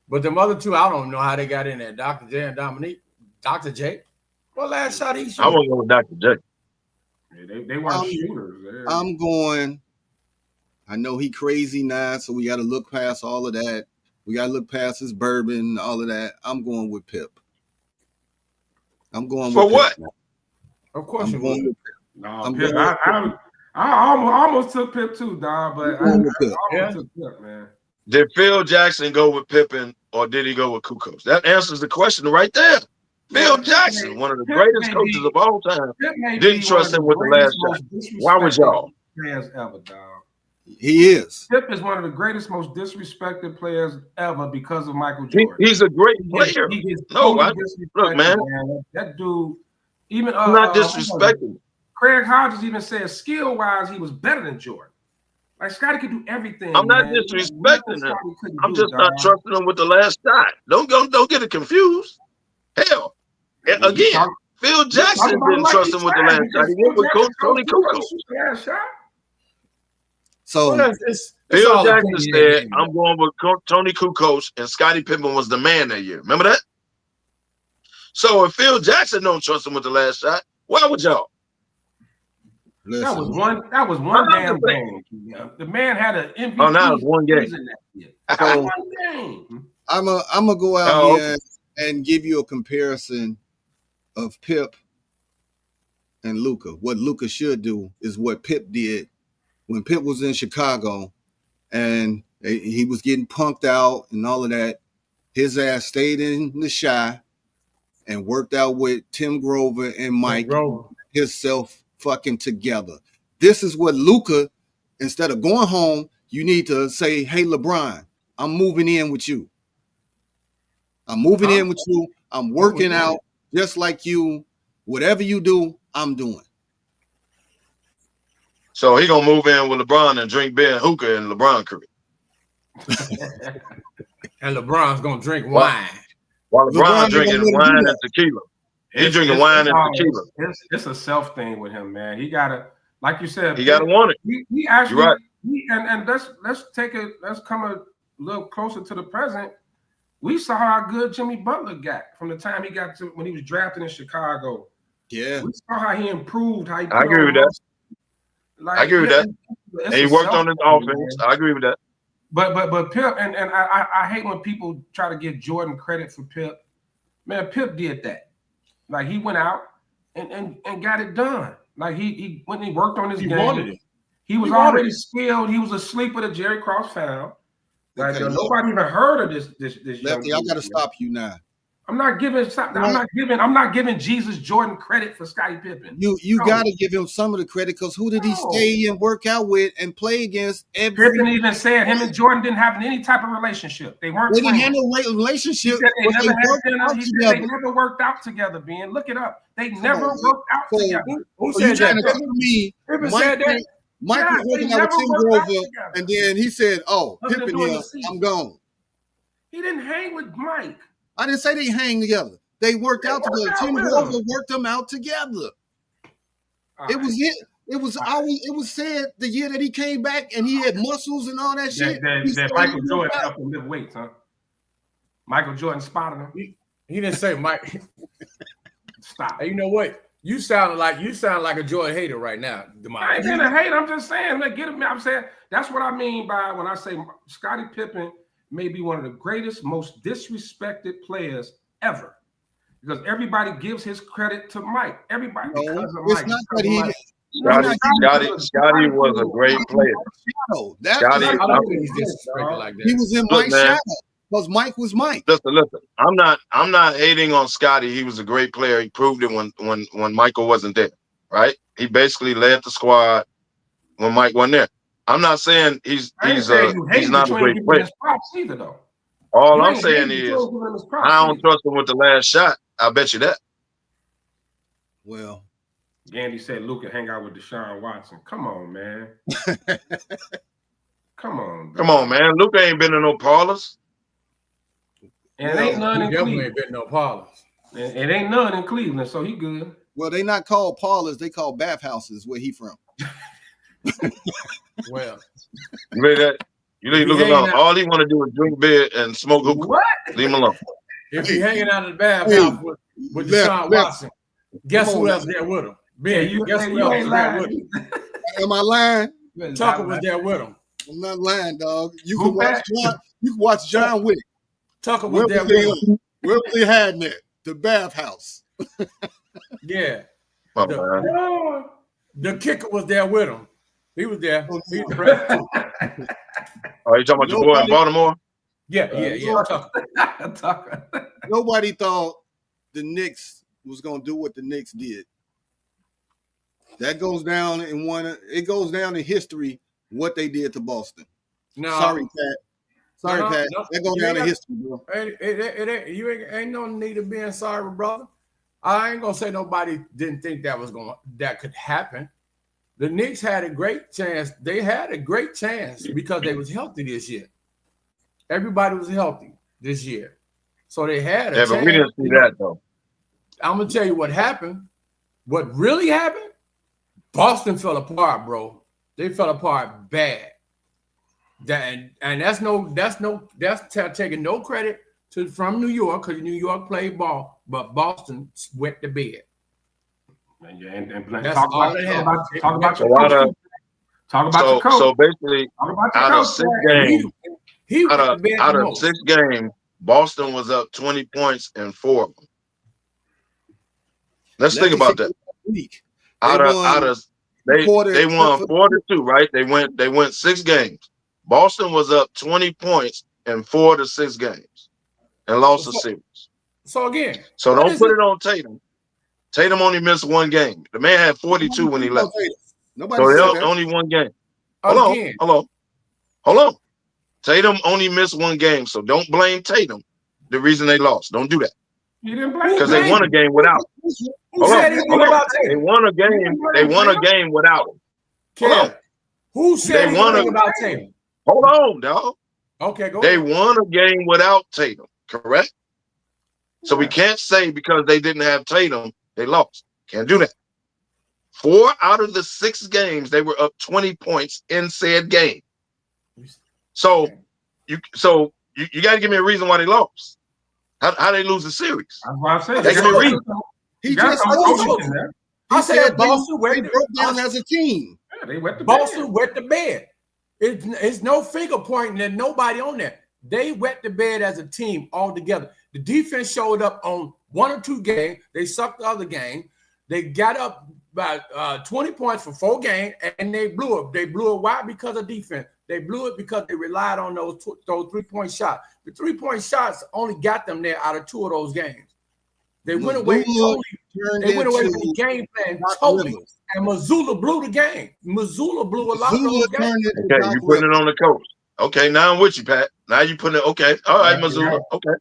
But the other two, I don't know how they got in there. Dr. J and Dominique. Dr. J. What last shot he shot? I want to go with Dr. J. Yeah, they weren't shooters. I'm going. I know he crazy now, so we got to look past all of that. We got to look past his bourbon, all of that. I'm going with Pip. I'm going for with what? Pip. Of course you're going with Pip. No, Pip. I almost took Pip too, dog. But I almost took Pip, man. Did Phil Jackson go with Pippen or did he go with Kukoc? That answers the question right there. Phil Jackson, one of the greatest coaches of all time, didn't trust him with the last shot. Why would y'all? Players ever, dog. He is. Pip is one of the greatest, most disrespected players ever because of Michael Jordan. He's a great player. Look, man. That dude, even I'm not disrespecting. Craig Hodges even said skill-wise, he was better than Jordan. Like Scotty could do everything. I'm not disrespecting him. I'm just not trusting him with the last shot. Don't get it confused. Hell, again, Phil Jackson didn't trust him with the last shot. He went with Coach Tony Kukoc. So Phil Jackson said, "I'm going with Tony Kukoc," and Scottie Pippen was the man that year. Remember that? So if Phil Jackson don't trust him with the last shot, why would y'all? Listen. That was one damn game. The man had an MVP. Oh, now it's one game. So I'm gonna go out here and give you a comparison of Pip and Luka. What Luka should do is what Pip did when Pip was in Chicago and he was getting punked out and all of that. His ass stayed in the Chi and worked out with Tim Grover and Mike, himself fucking together. This is what Luka, instead of going home, you need to say, hey, LeBron, I'm moving in with you. I'm moving in with you. I'm working out just like you. Whatever you do, I'm doing. So he gonna move in with LeBron and drink beer and hookah in LeBron crib. And LeBron's gonna drink wine. While LeBron drinking wine and tequila. He's drinking wine and tequila. It's a self thing with him, man. He gotta, like you said, he gotta want it. He actually, right. And let's come a little closer to the present. We saw how good Jimmy Butler got from the time he got to when he was drafted in Chicago. Yeah, we saw how he improved. How he I agree with that. I agree with that. And he worked on his offense. I agree with that. But Pip and I hate when people try to give Jordan credit for Pip. Man, Pip did that. Like he went out and got it done. Like he when he worked on his game, he was already skilled. He was a sleeper that Jerry Cross found. Like nobody even heard of this Lefty, I gotta stop you now. I'm not giving Jesus Jordan credit for Scottie Pippen. You gotta give him some of the credit because who did he stay and work out with and play against? Pippen even said him and Jordan didn't have any type of relationship. They weren't. They didn't have no relationship. They never worked out together. Ben, look it up. They never worked out together. Who said that? Me, Pippen said that. Mike was working out with Tim Grover, and then he said, "Oh, Pippen here, I'm gone." He didn't hang with Mike. I didn't say they hang together. They worked out together. Tim Grover worked them out together. It was said the year that he came back and he had muscles and all that shit. That Michael Jordan helped him lift weights, huh? Michael Jordan spotted him. He didn't say Mike. Stop. Hey, you know what? You sound like a Jordan hater right now, DeMar. I ain't gonna hate. I'm just saying, like, get him. I'm saying that's what I mean by when I say Scottie Pippen may be one of the greatest, most disrespected players ever, because everybody gives his credit to Mike. Everybody because of Mike. Scottie was a great player. He was in Mike's shadow because Mike was Mike. Listen. I'm not hating on Scottie. He was a great player. He proved it when Michael wasn't there. Right? He basically led the squad when Mike wasn't there. I'm not saying he's not a great player. Either, though. All I'm saying is I don't trust him with the last shot. I bet you that. Well, Andy said Luka hang out with Deshaun Watson. Come on, man. Come on, man. Luka ain't been in no parlors. And it ain't none in Cleveland. Ain't been no parlors. It ain't none in Cleveland, so he good. Well, they not called parlors. They call bathhouses where he from. Well, you made that. You leave Luka alone. All he want to do is drink beer and smoke hookah. What? Leave him alone. If he hanging out in the bathhouse with Deshaun Watson, guess who else there with him? Ben, guess who else there with him? Am I lying? Tucker was there with him. I'm not lying, dog. You can watch John Wick. Tucker was there with him. Where was they hiding at? The bathhouse. Yeah. The kicker was there with him. He was there. He was present. Oh, you talking about your boy in Baltimore? Yeah. Tucker. Nobody thought the Knicks was gonna do what the Knicks did. That goes down in history what they did to Boston. No. Sorry, Pat. No. That goes down in history, bro. It ain't no need of being sorry, brother. I ain't gonna say nobody didn't think that could happen. The Knicks had a great chance. They had a great chance because they was healthy this year. Everybody was healthy this year. So they had a chance. But we didn't see that, though. I'm going to tell you what happened. What really happened? Boston fell apart, bro. They fell apart bad. That's taking no credit from New York because New York played ball, but Boston wet the bed. Talk about your coach. So basically, out of 6 games, Boston was up 20 points in 4 of them. Let's think about that. Week. They won 4-2, right? They went 6 games. Boston was up 20 points in 4 to 6 games and lost the series. So again, don't put it on Tatum. Tatum only missed 1 game. The man had 42 when he left. Nobody said that. Only 1 game. Hold on. Tatum only missed 1 game, so don't blame Tatum. The reason they lost. Don't do that. You didn't blame because they won a game without him. Hold on. They won a game. They won a game without him. Hold on. Who said anything about Tatum? Hold on, dog. Okay, go They ahead. won a game without Tatum, correct? So we can't say because they didn't have Tatum, they lost. Can't do that. 4 out of the 6 games, they were up 20 points in said game. So you got to give me a reason why they lost. How they lose the series? That's what I said. They give me a reason. He just told you. I said Boston they broke down as a team. Yeah, they wet the Boston bed. wet the bed. It's no finger pointing at nobody on there. They wet the bed as a team altogether. The defense showed up on 1 or 2 games. They sucked the other game. They got up by 20 points for 4 games, and they blew it. They blew it. Why? Because of defense. They blew it because they relied on those 3-point shots. The 3-point shots only got them there out of 2 of those games. They went away totally. They went away from the game plan totally. And Missoula blew the game. Missoula blew a lot of those games. Okay, you putting it on the coach. Okay, now I'm with you, Pat. Now you putting it. Okay, all right, Missoula. Okay.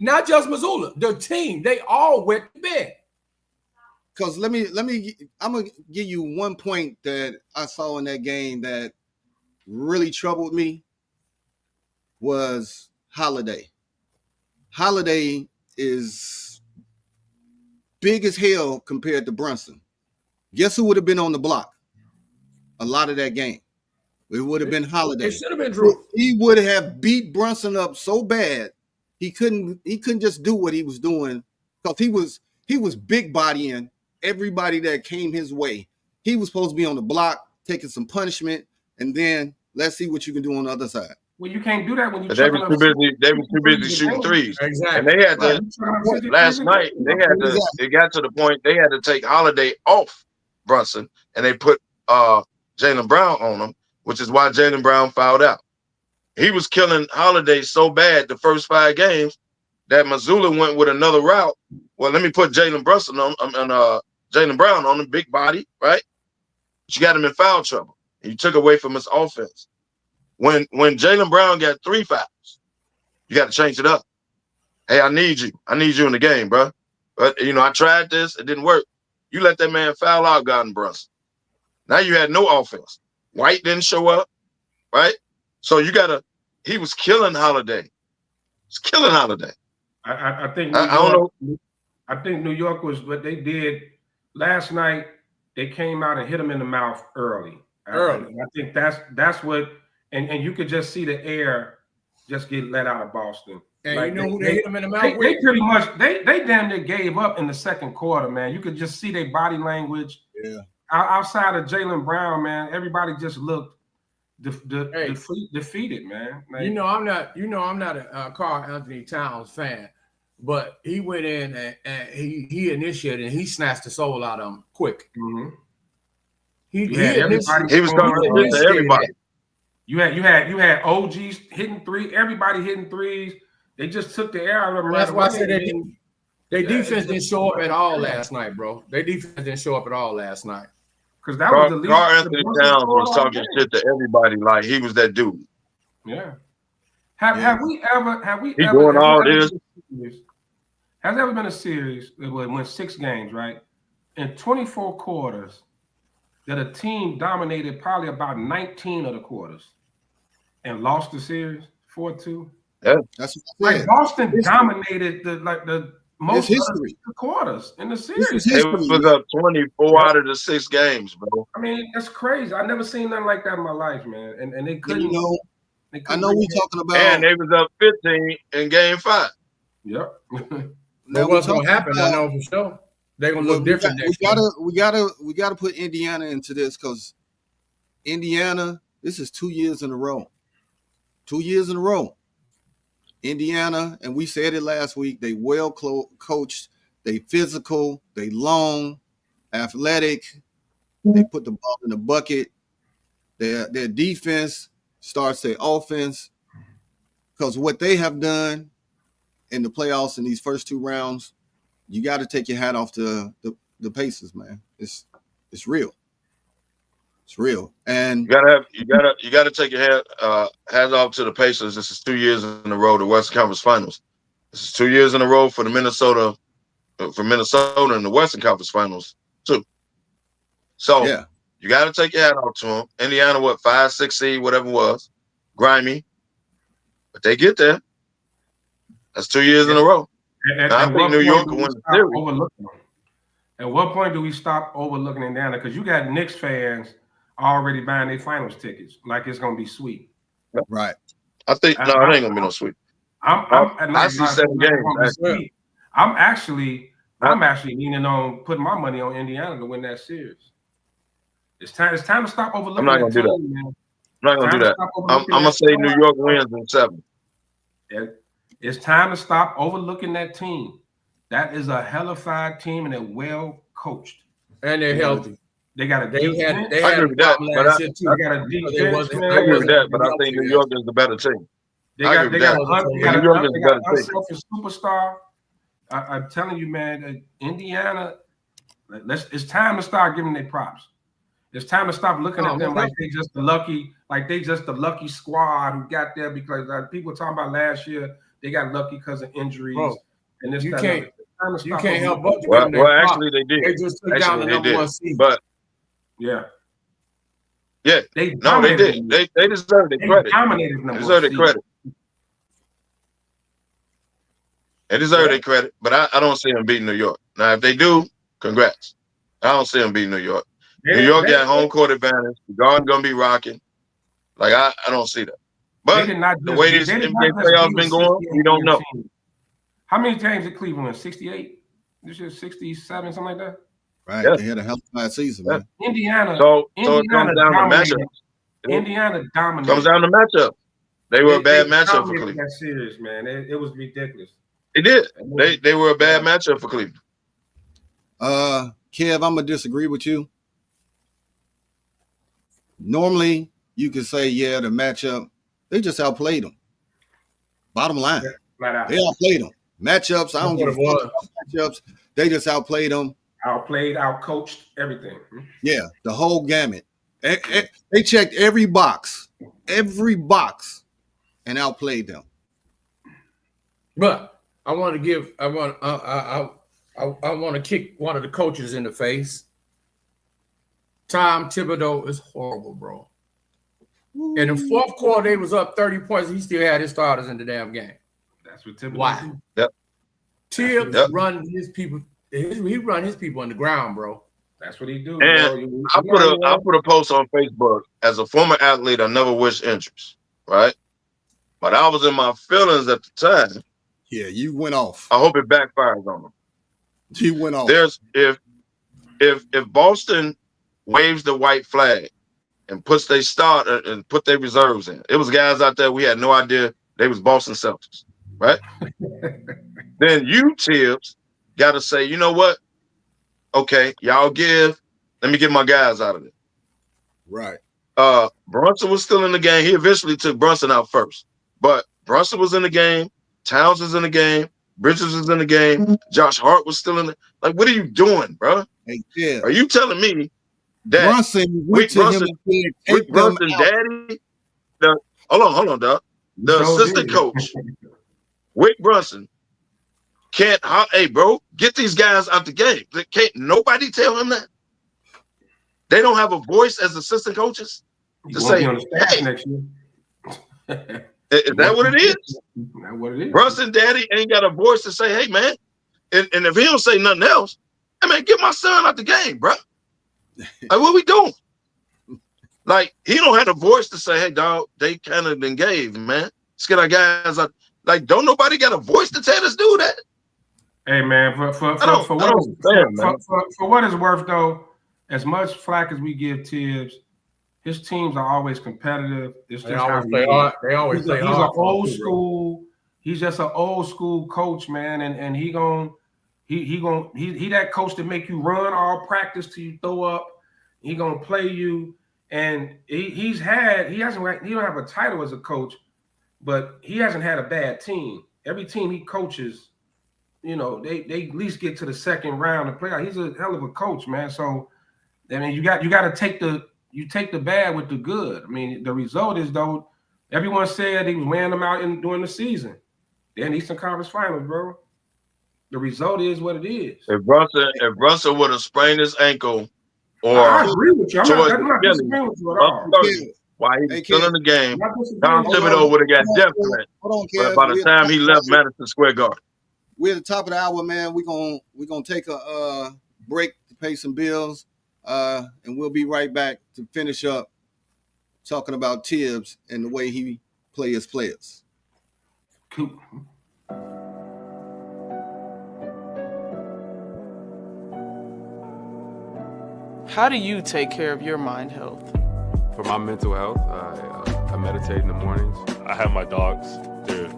Not just Missoula. The team, they all wet the bed. Because I'm gonna give you one point that I saw in that game that really troubled me was Holiday. Holiday is big as hell compared to Brunson. Guess who would have been on the block a lot of that game? It would have been Holiday. It should have been Drew. He would have beat Brunson up so bad he couldn't just do what he was doing because he was big bodying everybody that came his way. He was supposed to be on the block taking some punishment, and then let's see what you can do on the other side. Well, you can't do that when you're They were too busy shooting threes. Exactly. And they had to last night. It got to the point they had to take Holiday off Brunson, and they put Jaylen Brown on him, which is why Jaylen Brown fouled out. He was killing Holiday so bad the first 5 games that Missoula went with another route. Well, let me put Jaylen Brown on the big body, right? But you got him in foul trouble. And you took away from his offense. When Jaylen Brown got 3 fouls, you got to change it up. Hey, I need you. I need you in the game, bro. But, I tried this. It didn't work. You let that man foul out Gordon Brunson. Now you had no offense. White didn't show up, right? So he was killing Holiday. He's killing Holiday. I think I don't know. I think New York was what they did last night. They came out and hit him in the mouth early. I think that's what, and you could just see the air just get let out of Boston. And like who they hit him in the mouth with? They pretty much they damn near gave up in the second quarter, man. You could just see their body language. Yeah. Outside of Jaylen Brown, man, everybody just looked defeated, man. Like, I'm not a Karl Anthony Towns fan, but he went in and he initiated and he snatched the soul out of him quick. Mm-hmm. He was coming to everybody. You had OGs hitting 3, everybody hitting 3s. They just took the air out of them. That's why I said their defense didn't show up at all last night, bro. Their defense didn't show up at all last night. Because that was the lead. Karl Anthony Towns was talking shit to everybody like he was that dude. Yeah. Have we ever doing all this? Has there ever been a series that went 6 games, right? In 24 quarters, that a team dominated probably about 19 of the quarters and lost the series 4-2? Yeah. That's what I said. Like Boston dominated the most of the quarters in the series. It was up 24 out of the 6 games, bro. I mean, that's crazy. I've never seen nothing like that in my life, man. And they couldn't. I know we're talking about. And they was up 15 in game 5. Yep. Now what's gonna happen? I know for sure. They're gonna look different. We gotta put Indiana into this because Indiana. This is 2 years in a row. 2 years in a row. Indiana, and we said it last week, they well coached, they physical, they long, athletic, they put the ball in the bucket. Their defense starts their offense, because what they have done in the playoffs in these first 2 rounds, you got to take your hat off to the Pacers, man. It's real. It's real. And you gotta take your hats off to the Pacers. This is 2 years in a row, the Western Conference Finals. This is 2 years in a row for Minnesota in the Western Conference Finals too. So yeah, you got to take your hat off to them. Indiana, 5, 6 seed, whatever it was, grimy, but they get there. That's 2 years in a row. I think New York will win the series. At what point do we stop overlooking Indiana? Because you got Knicks fans already buying their finals tickets like it's gonna be sweet. Right. I think it ain't gonna be no sweet. I see 7 games. I'm actually leaning on putting my money on Indiana to win that series. It's time to stop overlooking. I'm not gonna do that. Man. I'm not gonna do that. I'm gonna say New York wins in 7. It's time to stop overlooking that team. That is a hellified team, and they're well coached. And they're healthy. They got a defense. I agree with that. I got a defense. I agree with that, but I think New York is the better team. They got an unselfish superstar. I'm telling you, man, Indiana. It's time to start giving their props. It's time to stop looking at them like they just the lucky squad who got there because people were talking about last year they got lucky because of injuries. Bro, and this you can't help but well, actually they did. They just took down the number 1 seed. But yeah, they did. They deserve their credit. They deserve their credit. They deserve their credit, but I don't see them beating New York. Now, if they do, congrats. I don't see them beating New York. New York got home court advantage. The Garden gonna be rocking. Like I don't see that. But the way this NBA playoffs been going, we don't know. How many games did Cleveland win? 68? This is 67, something like that. Right. Yeah. They had a hell of a season, man. Indiana. So it comes down to matchup. Indiana dominated. Comes down to matchup. They were a bad matchup for Cleveland. That series, man. It was ridiculous. They did. They were a bad matchup for Cleveland. Kev, I'm gonna disagree with you. Normally, you could say, yeah, the matchup, they just outplayed them. Bottom line, they outplayed them. Matchups, I don't give a fuck about matchups. They just outplayed them. Outplayed, outcoached, everything. Yeah, the whole gamut. They checked every box, and outplayed them. But I want to kick one of the coaches in the face. Tom Thibodeau is horrible, bro. In the fourth quarter, they was up 30 points. He still had his starters in the damn game. That's what Thibodeau. Why? Yep. Tibbs run his people. He run his people on the ground, bro. That's what he do. And I put a post on Facebook. As a former athlete, I never wish injuries, right? But I was in my feelings at the time. Yeah, you went off. I hope it backfires on them. You went off. There's if Boston waves the white flag and puts their start and put their reserves in. It was guys out there we had no idea they was Boston Celtics, right? Then you, Tibbs, got to say, you know what? Okay, y'all let me get my guys out of it. Right. Brunson was still in the game. He eventually took Brunson out first. But Brunson was in the game. Towns was in the game. Bridges was in the game. Josh Hart was still in the. Like, what are you doing, bro? Hey, yeah. Are you telling me that Brunson went to him and said, Brunson daddy? Hold on, Doc. The assistant coach, Wick Brunson, can't. Hey, bro, get these guys out the game. Can't nobody tell him that? They don't have a voice as assistant coaches to say, hey, next year. Is that what it is? That's what it is. Brunson daddy ain't got a voice to say, hey, man. And if he don't say nothing else, hey, man, get my son out the game, bro. Like, what we doing? Like, he don't have a voice to say, hey, dog, they kind of been gave, man. Let's get our guys out. Like, don't nobody got a voice to tell us do that? Hey, man, for what it's worth, though, as much flack as we give Tibbs, his teams are always competitive. It's just they always play hard. They always play hard. He's an old school. he's just an old school coach, man, and he that coach that make you run all practice till you throw up. He gonna play you, and he don't have a title as a coach, but he hasn't had a bad team. Every team he coaches, you know, they at least get to the second round and play out. He's a hell of a coach, man. So I mean, you got to take the bad with the good. I mean, the result is though, everyone said he was wearing them out during the season. They're in Eastern Conference Finals, bro. The result is what it is. If Russell would have sprained his ankle, or I agree with you. I'm not disagreeing with you at all. While he was still in the game, Tom Thibodeau would have got death threat. But by the time he left Madison Square Garden, we're at the top of the hour, man. We're gonna take a break to pay some bills, and we'll be right back to finish up talking about Tibbs and the way he play his players. Cool. How do you take care of your mind health? For my mental health, I meditate in the mornings. I have my dogs. They're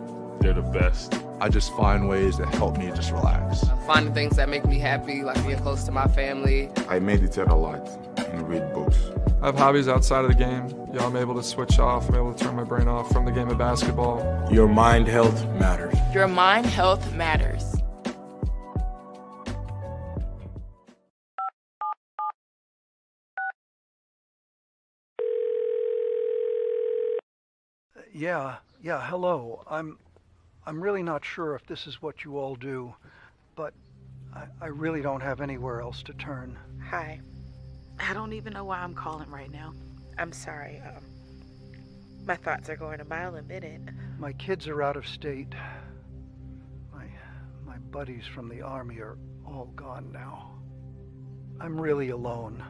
the best. I just find ways that help me just relax. Finding things that make me happy, like being close to my family. I meditate a lot and read books. I have hobbies outside of the game. I'm able to switch off. I'm able to turn my brain off from the game of basketball. Your mind health matters. Your mind health matters. Yeah, hello. I'm really not sure if this is what you all do, but I really don't have anywhere else to turn. Hi. I don't even know why I'm calling right now. I'm sorry. My thoughts are going a mile a minute. My kids are out of state. My buddies from the Army are all gone now. I'm really alone.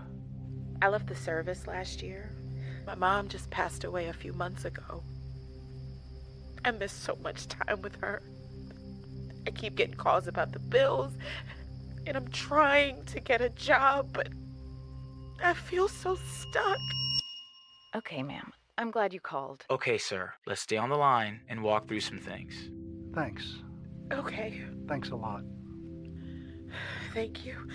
I left the service last year. My mom just passed away a few months ago. I miss so much time with her. I keep getting calls about the bills, and I'm trying to get a job, but I feel so stuck. Okay, ma'am. I'm glad you called. Okay, sir. Let's stay on the line and walk through some things. Thanks. Okay. Thanks a lot. Thank you.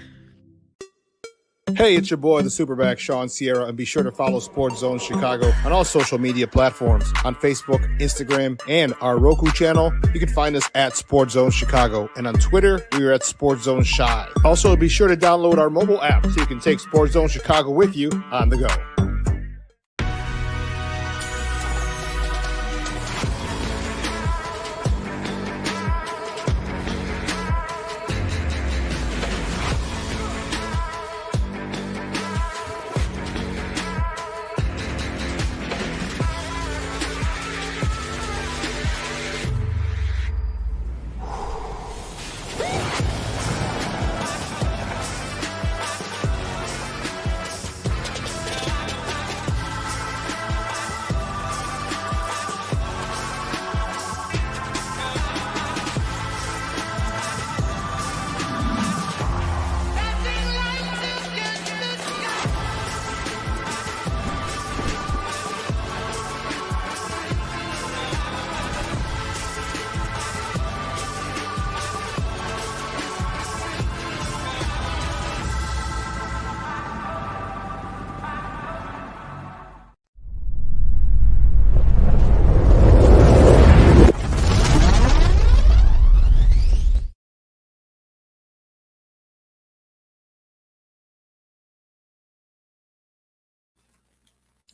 Hey, it's your boy, the Superback, Sean Sierra, and be sure to follow Sports Zone Chicago on all social media platforms, on Facebook, Instagram, and our Roku channel. You can find us at Sports Zone Chicago, and on Twitter, we are at Sports Zone Shy. Also, be sure to download our mobile app so you can take Sports Zone Chicago with you on the go.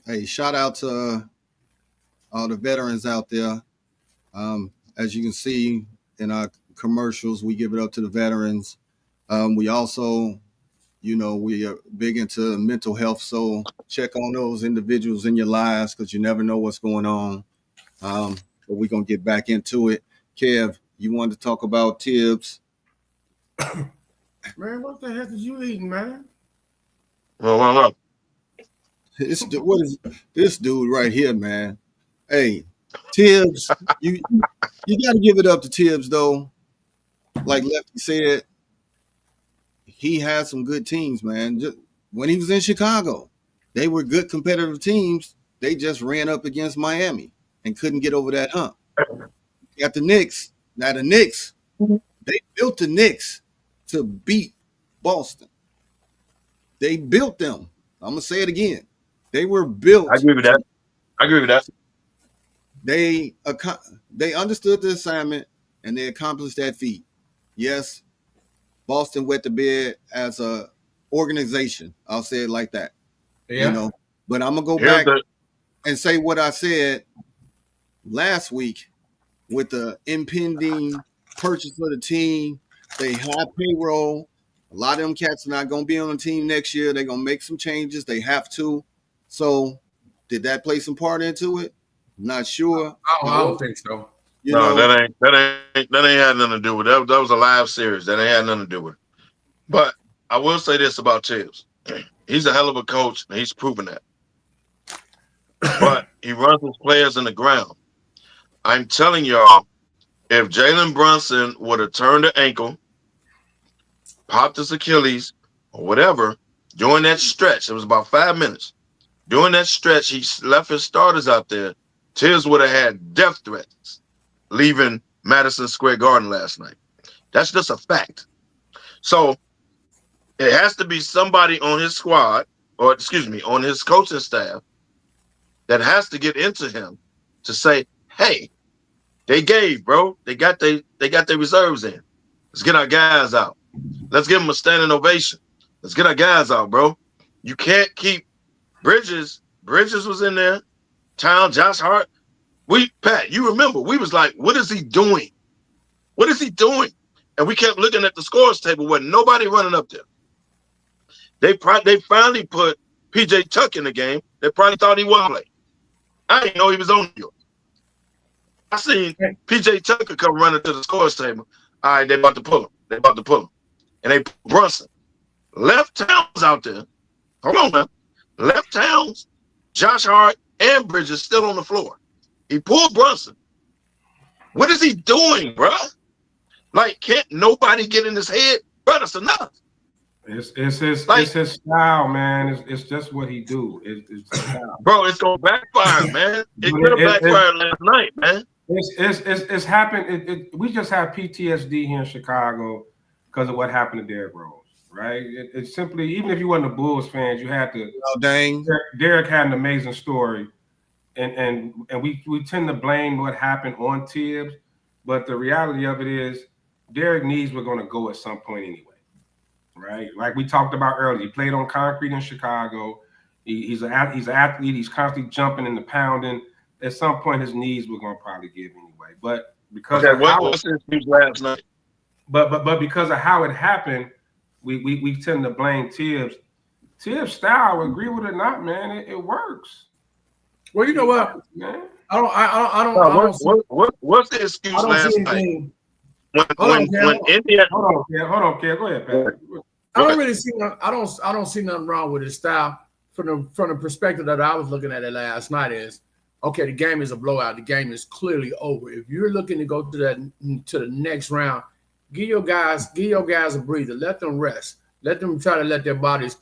Hey, shout out to all the veterans out there. As you can see in our commercials, we give it up to the veterans. We also, we are big into mental health. So check on those individuals in your lives because you never know what's going on. But we're going to get back into it. Kev, you wanted to talk about Tibbs. Man, what the heck is you eating, man? Well. What is this dude right here, man? Hey, Tibbs, you got to give it up to Tibbs, though. Like Lefty said, he had some good teams, man. Just, when he was in Chicago, they were good competitive teams. They just ran up against Miami and couldn't get over that hump. got the Knicks. Now the Knicks, they built the Knicks to beat Boston. They built them. I'm gonna say it again. They were built. I agree with that. I agree with that. They understood the assignment and they accomplished that feat. Yes, Boston wet the bed as a organization. I'll say it like that. Yeah. You know, but I'm gonna go back and say what I said last week with the impending purchase of the team. They have payroll. A lot of them cats are not going to be on the team next year. They're going to make some changes. They have to. So, did that play some part into it? Not sure. I don't think so. That ain't had nothing to do with it. That was a live series. That ain't had nothing to do with it. But I will say this about Tibbs. He's a hell of a coach, and he's proven that. But he runs his players in the ground. I'm telling y'all, if Jalen Brunson would have turned the ankle, popped his Achilles, or whatever, during that stretch, it was about 5 minutes. During that stretch, he left his starters out there. Tibbs would have had death threats leaving Madison Square Garden last night. That's just a fact. So it has to be somebody on his squad, or excuse me, on his coaching staff that has to get into him to say, hey, they gave, bro. They got their reserves in. Let's get our guys out. Let's give them a standing ovation. Let's get our guys out, bro. You can't keep Bridges. Bridges was in there. Town, Josh Hart. Pat, you remember, we was like, what is he doing? What is he doing? And we kept looking at the scores table with nobody running up there. They finally put PJ Tuck in the game. They probably thought he wasn't playing. I didn't know he was on here. I seen PJ Tucker come running to the scores table. All right, they about to pull him. And they put Brunson. Left Towns out there. Hold on now. Left Towns, Josh Hart, and Bridges still on the floor. He pulled Brunson. What is he doing, bro? Like, can't nobody get in his head? Bro, that's enough. It's his style, man. It's just what he do. It's style. Bro, it's gonna backfire, man. It could have backfired last night, man. It's happened. We just have PTSD here in Chicago because of what happened to Derrick Rose, right? It's simply, even if you wasn't a Bulls fan, you had to. Oh, dang. Derrick had an amazing story, and we tend to blame what happened on Tibbs, but the reality of it is Derrick knees were going to go at some point anyway, right? Like we talked about earlier, he played on concrete in Chicago. He's an athlete. He's constantly jumping and pounding. At some point, his knees were going to probably give anyway. But because of what's his excuse last night? But because of how it happened, we tend to blame Tibbs. Tibbs' style, agree with it or not, man, it works. Well, you know what, man. What's the excuse last night? When India, hold on, Kev, go ahead, Pat. I don't really see. I don't see nothing wrong with his style from the perspective that I was looking at it last night. Is okay. The game is a blowout. The game is clearly over. If you're looking to go to the next round, give your guys a breather. Let them rest. Let them try to let their bodies,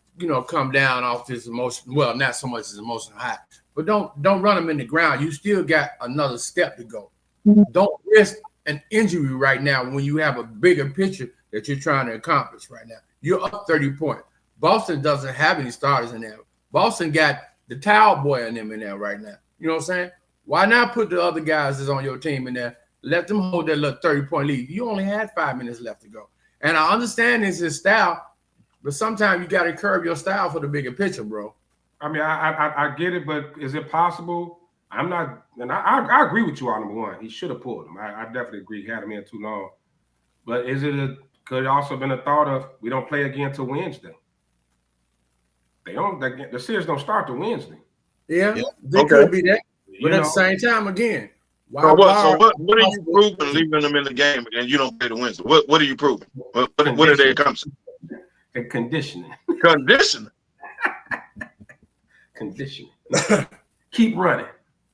come down off this emotion. Well, not so much as emotional high, but don't run them in the ground. You still got another step to go. Don't risk an injury right now when you have a bigger picture that you're trying to accomplish right now. You're up 30 points. Boston doesn't have any starters in there. Boston got the towel boy in them in there right now. You know what I'm saying? Why not put the other guys that's on your team in there? Let them hold that little 30-point lead. You only had 5 minutes left to go. And I understand it's his style, but sometimes you got to curb your style for the bigger picture, bro. I mean, I get it, but is it possible? I'm not, and I agree with you on number one. He should have pulled him. I definitely agree. He had him in too long. But could it also been a thought of we don't play again till Wednesday? The series don't start till Wednesday. Yeah, they could be that. But at the same time, again, what are you proving leaving them in the game and you don't play the Wednesday? What are you proving? What are they accomplishing? And conditioning. Conditioning. Conditioning. Keep running.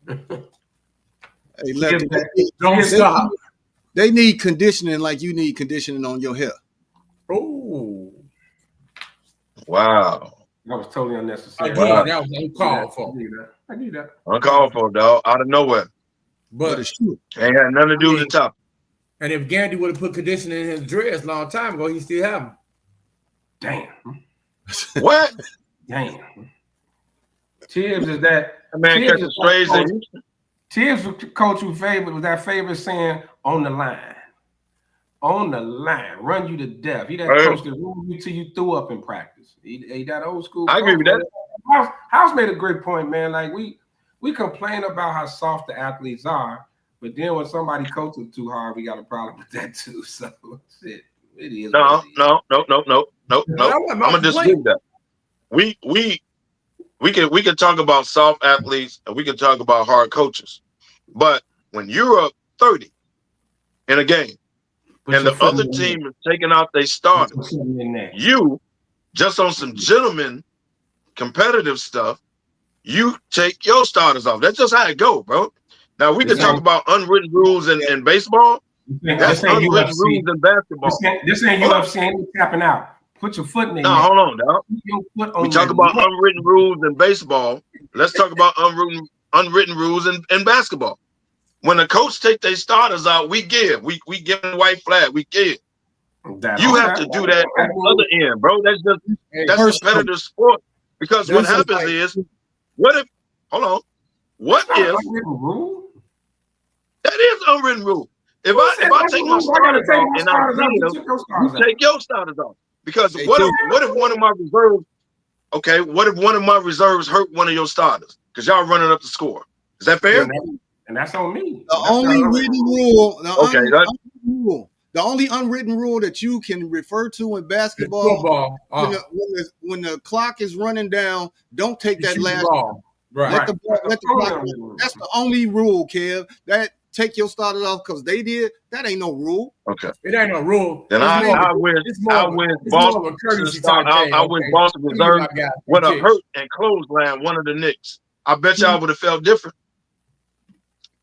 Hey, Lefty, don't stop. They need conditioning like you need conditioning on your hair. Oh, wow! That was totally unnecessary. Again, that was uncalled for. I knew that. Uncalled for, dog. Out of nowhere. But it's true. Ain't had nothing to do with the top. And if Gandy would have put conditioner in his dress a long time ago, he still have them. Damn. What? Damn. Tibbs is that man catching strays in Tibbs was coach who favorite was that favorite saying on the line. On the line, run you to death. He that coach that rule you till you threw up in practice. He that old school. I agree with that. House made a great point, man. Like we complain about how soft the athletes are, but then when somebody coaches too hard, we got a problem with that too. So shit, it is. No. I'm gonna disagree with that. We can talk about soft athletes and we can talk about hard coaches, but when you're up 30 in a game and the other team is taking out their starters, you just on some gentleman competitive stuff, you take your starters off. That's just how it go, bro. Now we can talk about unwritten rules in baseball. That's unwritten rules in basketball. This ain't UFC. Ain't tapping out. Put your foot in there. No, hold on, dog. We talk about unwritten rules in baseball. Let's talk about unwritten rules in basketball. When the coach take their starters out, we give. We give them white flag. We give. You have to do that at the other end, bro. That's competitive sport. Because what happens is, what if? Hold on. What if? That is unwritten rule. If I take my starters off and I give, you take your starters off. Because what if one of my reserves? Okay, what if one of my reserves hurt one of your starters? Because y'all running up the score. Is that fair? And that's on me. The only written rule. The only unwritten rule that you can refer to in basketball, when the clock is running down, don't take that last ball. Right. Let the clock. That's the only rule, Kev. That take your starters off because they did. That ain't no rule. Okay. It ain't no rule. Then I win Boston. I win Boston Reserve with a hurt and clothesline one of the Knicks. I bet y'all would have felt different.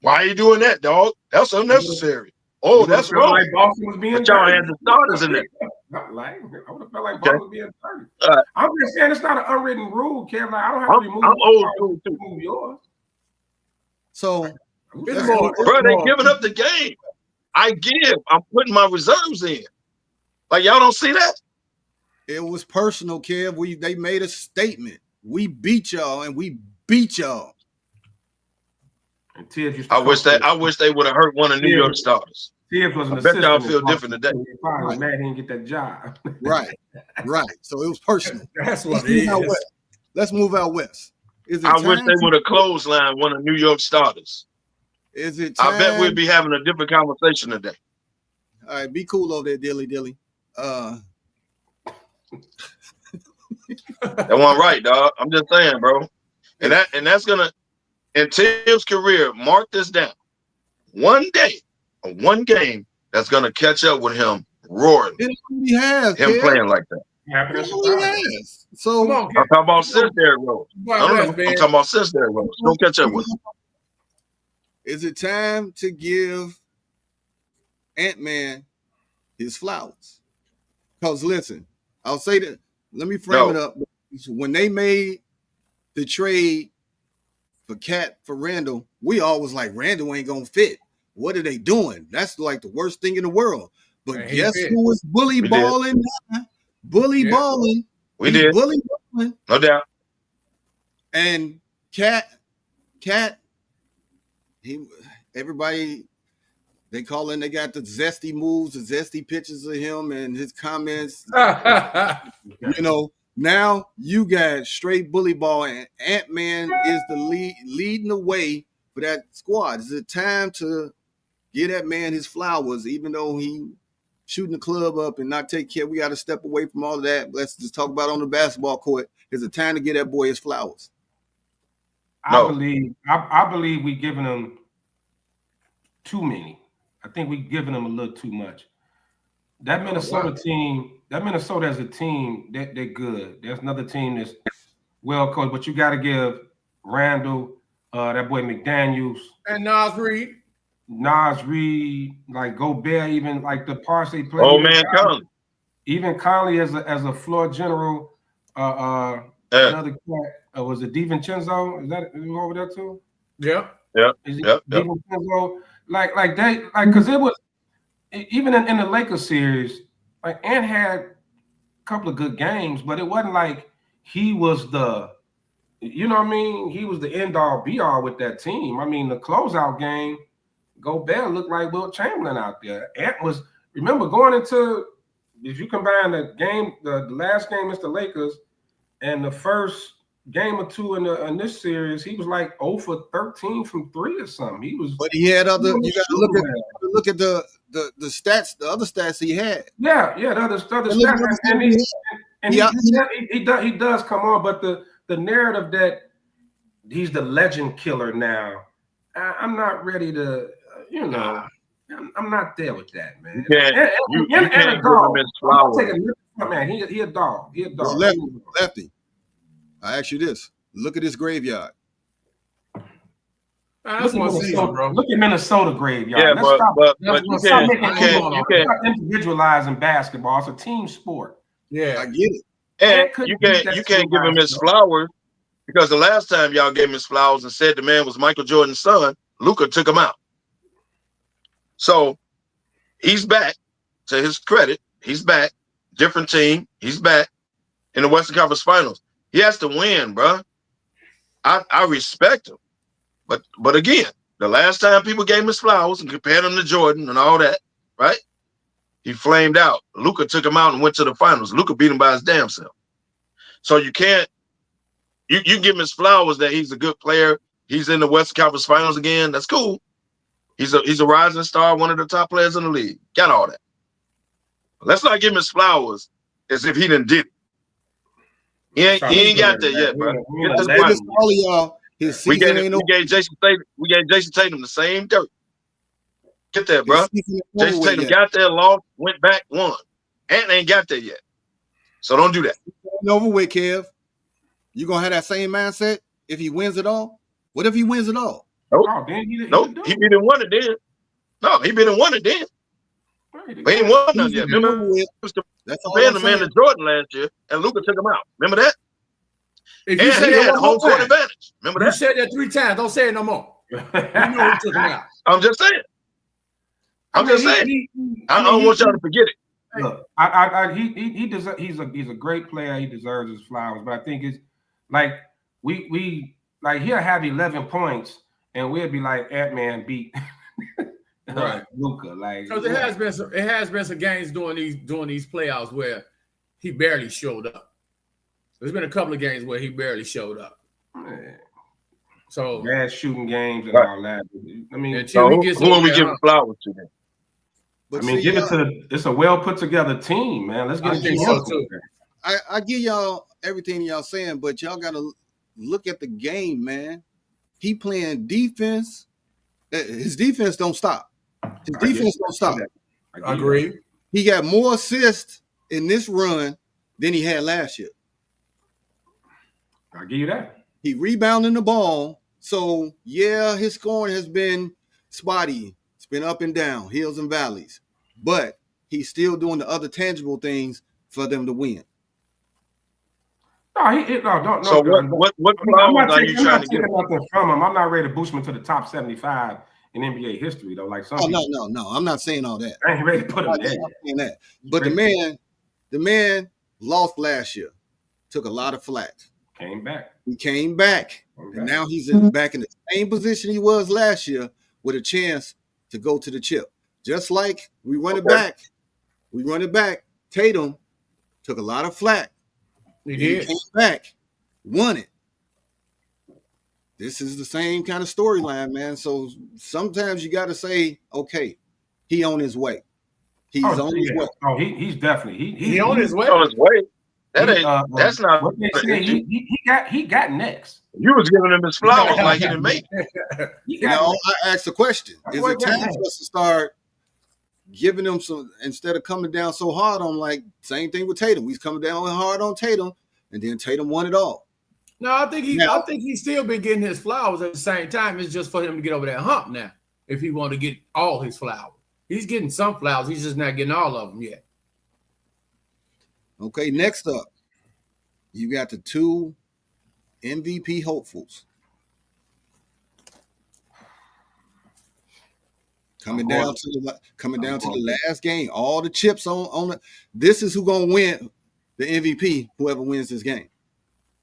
Why are you doing that, dog? That's unnecessary. Oh, that's wrong. Like Boston was being but y'all had the starters in there. Not like I would have felt like Boston was being 30. I'm just saying it's not an unwritten rule, Kevin. Like, I don't have to remove. I'm old school too. Remove yours. So, bro, they giving up the game. I give. I'm putting my reserves in. Like y'all don't see that. It was personal, Kev. They made a statement. We beat y'all, and we beat y'all. I wish they would have hurt one of New York starters. Tibbs was an I bet y'all feel different today. Right. Mad he didn't get that job. Right. So it was personal. That's what it is. Let's move out west. I wish they would have clotheslined one of New York starters. Is it time? I bet we'd be having a different conversation today. All right, be cool over there, Dilly. That wasn't right, dog. I'm just saying, bro. And that's gonna, in Tibbs' career, mark this down. One day, one game that's gonna catch up with him roaring. He has him playing like that. He has. So I'm talking about since Derrick Rose. I'm talking about since Derrick Rose. Don't catch up with him. Is it time to give Ant-Man his flowers? Because listen, I'll say that. Let me frame it up. When they made the trade for Randall, we always like Randall ain't gonna fit. What are they doing? That's like the worst thing in the world. But guess who was bully balling? Balling. We did. Bully balling. No doubt. And Cat. Everybody, they got the zesty moves, the zesty pictures of him and his comments. Now you got straight bully ball, and Ant-Man is the leading the way for that squad. Is it time to give that man his flowers, even though he shooting the club up and not take care? We got to step away from all of that. Let's just talk about on the basketball court. Is it time to give that boy his flowers? I believe we giving him too many. I think we giving him a little too much. That Minnesota team, as a team, they're good. There's another team that's well coached, but you got to give Randall, that boy McDaniels, and Nas Reed, like Gobert, even like the parts they play. Oh man, Conley. Even Conley as a floor general. Another cat was it DiVincenzo? Is that over there too? Yeah. Yep. Like they because it was even in the Lakers series, like Ant had a couple of good games, but it wasn't like he was the, you know what I mean? He was the end all be all with that team. I mean, the closeout game, Gobert looked like Wilt Chamberlain out there. Ant was, remember going into, if you combine the game, the last game against the Lakers and the first game or two in this series, he was like 0 for 13 from 3 or something. He was, but he had other. You got to look at the stats, the other stats he had. Yeah, the other stats, and he does come on, but the narrative that he's the legend killer now, I'm not ready to, I'm not there with that, man. You can't give him his flowers. Man, he a dog. He a dog. Lefty. I ask you this: look at his graveyard. Look at Minnesota graveyard. Yeah, but you can't individualizing basketball. It's a team sport. Yeah, I get it. And you can't give him his flowers because the last time y'all gave him his flowers and said the man was Michael Jordan's son, Luka took him out. So he's back. To his credit, he's back. Different team. He's back in the Western Conference Finals. He has to win, bro. I respect him. But again, the last time people gave him his flowers and compared him to Jordan and all that, right? He flamed out. Luka took him out and went to the finals. Luka beat him by his damn self. So you can't, you give him his flowers that he's a good player. He's in the Western Conference Finals again. That's cool. He's a rising star, one of the top players in the league. Got all that. But let's not give him his flowers as if he didn't did it. He ain't got there yet, bro. All of y'all. We gave Jason Tatum the same dirt. Get there, bro. Jason Tatum got there, lost, went back, won. Ant ain't got there yet. So don't do that. Over with, Kev. You gonna have that same mindset if he wins it all? What if he wins it all? Nope. He didn't won it then. No, he didn't won it then. But he ain't won none yet. Remember, he was comparing the man to Jordan last year, and Luka took him out. Remember that? If you say he had home court advantage. Remember that? You said that 3 times. Don't say it no more. You know who took him out. I'm just saying. I don't want y'all to forget it. Look, he's a great player. He deserves his flowers. But I think it's like we he'll have 11 points, and we'll be like, Ant-Man beat right. Luka. Like, because it has been some games during these playoffs where he barely showed up. There's been a couple of games where he barely showed up. Man. So bad shooting games and all that. I mean, so who are we giving flowers to then? But I mean, give it to it's a well put together team, man. Let's get it so too. I give y'all everything y'all saying, but y'all gotta look at the game, man. He playing defense. His defense don't stop. His defense don't stop. I agree. He got more assists in this run than he had last year. I'll give you that. He rebounding the ball. So, yeah, his scoring has been spotty. It's been up and down, hills and valleys. But he's still doing the other tangible things for them to win. No. So what flowers are you trying to get? Nothing from him. I'm not ready to boost him to the top 75 in NBA history, though. Like some no. I'm not saying all that. I ain't ready to put him there. That. But the man lost last year. Took a lot of flack. Came back. He came back. And now he's back in the same position he was last year with a chance to go to the chip. Just like we run it back. Tatum took a lot of flack. He did. Came back, won it. This is the same kind of storyline, man. So sometimes you got to say, okay, he on his way. He's on his way. Oh, he's definitely he on his way. On his way. That ain't. That's not. What they say, he got next. You was giving him his flowers like he didn't make it. I asked the question: is it time for us to start giving them some instead of coming down so hard on like same thing with Tatum? He's coming down hard on Tatum, and then Tatum won it all. No, I think he's still been getting his flowers at the same time. It's just for him to get over that hump now. If he want to get all his flowers, he's getting some flowers. He's just not getting all of them yet. Okay, next up, you got the 2 MVP hopefuls. Coming down to the last game. All the chips on the. This is who gonna win the MVP. Whoever wins this game.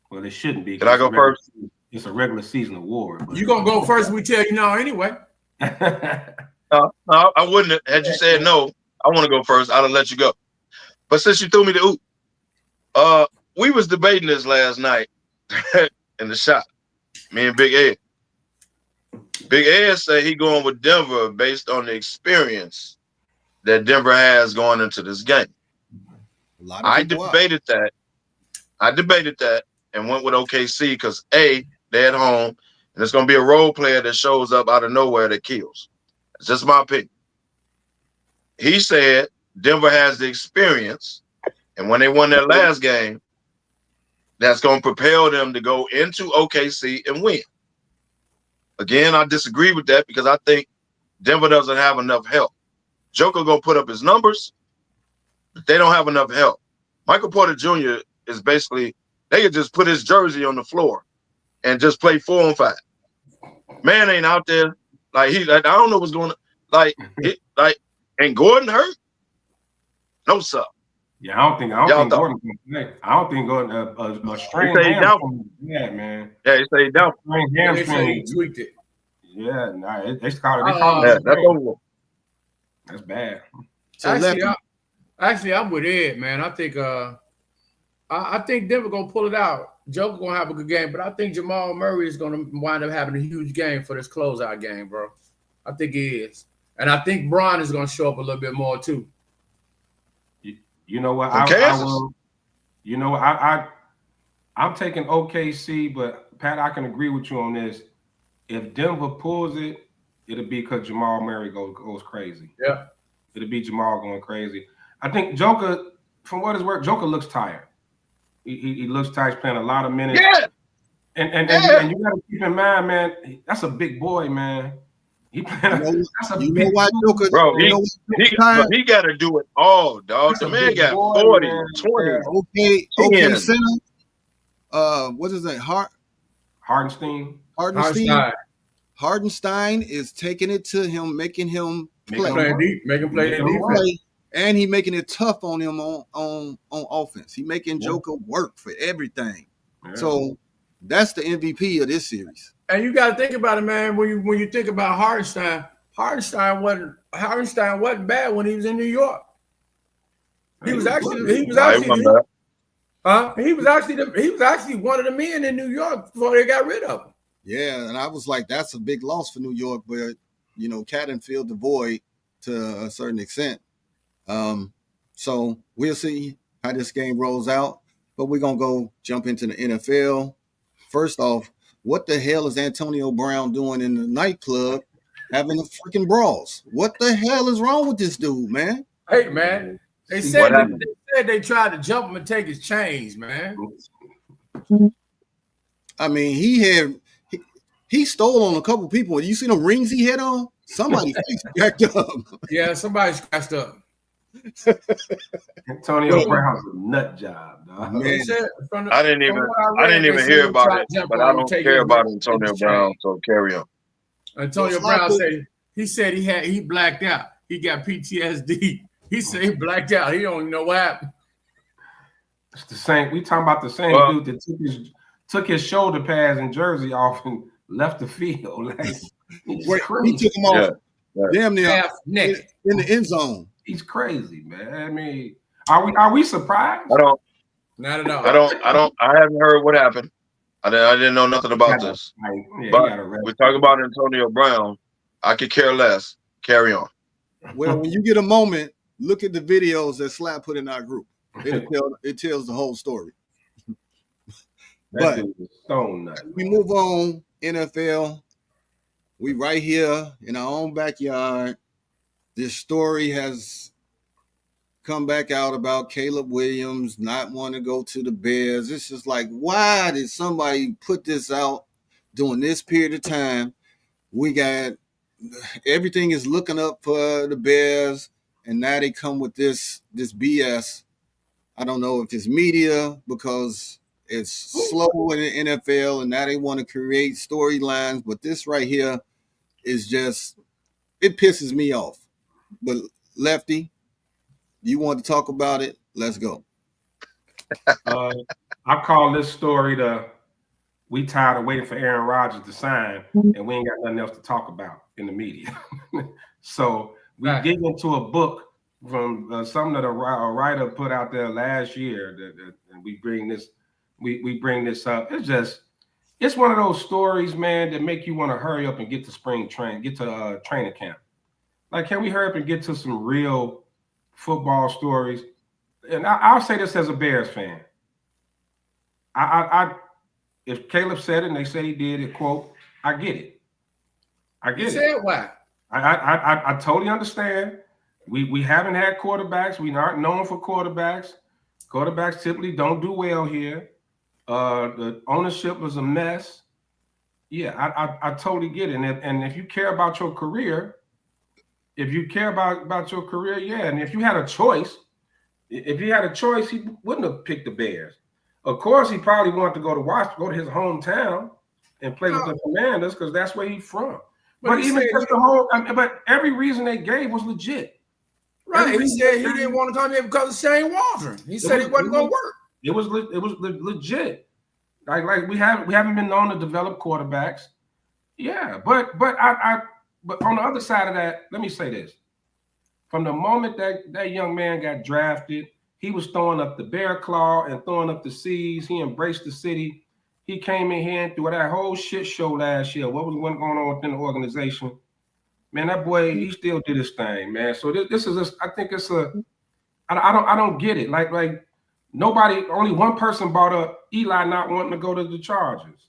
Well, it shouldn't be. Can I go first? It's a regular season award. You gonna go first? We tell you no anyway. No, I wouldn't have. Had you said no, I want to go first. I'd have let you go. But since you threw me the oop, we was debating this last night in the shop. Me and Big Ed. Big Ed said he going with Denver based on the experience that Denver has going into this game. I debated that and went with OKC because A, they're at home, and it's going to be a role player that shows up out of nowhere that kills. It's just my opinion. He said Denver has the experience, and when they won their last game, that's going to propel them to go into OKC and win. Again, I disagree with that because I think Denver doesn't have enough help. Joker going to put up his numbers, but they don't have enough help. Michael Porter Jr. is basically, they could just put his jersey on the floor and just play 4-on-5. Man ain't out there. I don't know what's going on. And Gordon hurt? No, sir. Yeah, I don't think Gordon can play. I don't think Gordon a strained hamstring. Yeah, man. Yeah, he said he down. They say he tweaked it. Yeah, they called it. That's over. That's bad. Actually, I'm with Ed, man. I think I think Denver gonna pull it out. Joker gonna have a good game, but I think Jamal Murray is gonna wind up having a huge game for this closeout game, bro. I think he is, and I think Bron is gonna show up a little bit more too. You know what? I'm taking OKC, but Pat, I can agree with you on this. If Denver pulls it, it'll be because Jamal Murray goes crazy. Yeah, it'll be Jamal going crazy. I think Joker, from what it's worth, Joker looks tired. He looks tired. He's playing a lot of minutes. Yeah. And you got to keep in mind, man, that's a big boy, man. He playing. Joker, bro, he got to do it all, dog. The man got 40, man. 20. Okay, center. What is that? Hardenstein is taking it to him, making him play. Making play defense. And he making it tough on him on offense. He making Joker work for everything. Yeah. So that's the MVP of this series. And you got to think about it, man. When you think about Hardenstein wasn't bad when he was in New York. He was actually one of the men in New York before they got rid of him. Yeah, and I was like, that's a big loss for New York, but Cadden filled the void to a certain extent. So we'll see how this game rolls out, but we're gonna go jump into the NFL. First off, what the hell is Antonio Brown doing in the nightclub having the freaking brawls? What the hell is wrong with this dude, man? Hey, man, they said they tried to jump him and take his chains, man. I mean, he stole on a couple people. You see the rings he had on? Somebody face jacked up. Yeah, somebody scratched up. Antonio Brown's a nut job, dog. Man, I didn't even hear about it, but I don't care about Antonio Brown, so carry on. Antonio Brown said he blacked out. He got PTSD. He said he blacked out. He don't even know what happened. It's the same. We talking about the same dude that took his shoulder pads and jersey off and left the field. Like, he took him off damn near in the end zone. He's crazy, man. I mean, are we surprised? Not at all. I haven't heard what happened. I didn't know nothing about this. But we talk about Antonio Brown. I could care less. Carry on. Well, when you get a moment, look at the videos that Slap put in our group. It tells the whole story. But we move on. NFL. We right here in our own backyard. This story has come back out about Caleb Williams not wanting to go to the Bears. It's just like, why did somebody put this out during this period of time? We got everything is looking up for the Bears, and now they come with this BS. I don't know if it's media because it's slow in the NFL, and now they want to create storylines. But this right here is just it pisses me off. But Lefty, you want to talk about it? Let's go. I call this story we tired of waiting for Aaron Rodgers to sign, and we ain't got nothing else to talk about in the media. So we dig into a book from something that a writer put out there last year, and we bring this up. It's one of those stories, man, that make you want to hurry up and get to training camp. Like, can we hurry up and get to some real football stories? And I'll say this as a Bears fan. If Caleb said it and they say he did it, quote, I get it. I get it. Say it why? I totally understand. We haven't had quarterbacks. We aren't known for quarterbacks. Quarterbacks typically don't do well here. The ownership was a mess. Yeah, I totally get it. And if you care about your career, yeah. And if you had a choice, he wouldn't have picked the Bears. Of course, he probably wanted to go to his hometown and play with the Commanders because that's where he's from. But every reason they gave was legit. Right. He said he didn't want to come here because of Shane Waldron. He said it wasn't going to work. It was legit. Like we haven't been known to develop quarterbacks. Yeah, but on the other side of that, let me say this. From the moment that young man got drafted, he was throwing up the bear claw and throwing up the C's. He embraced the city. He came in here and through that whole shit show last year. What was going on within the organization? Man, that boy, he still did his thing, man. So this is I think it's I don't get it. Like only one person brought up Eli not wanting to go to the Chargers.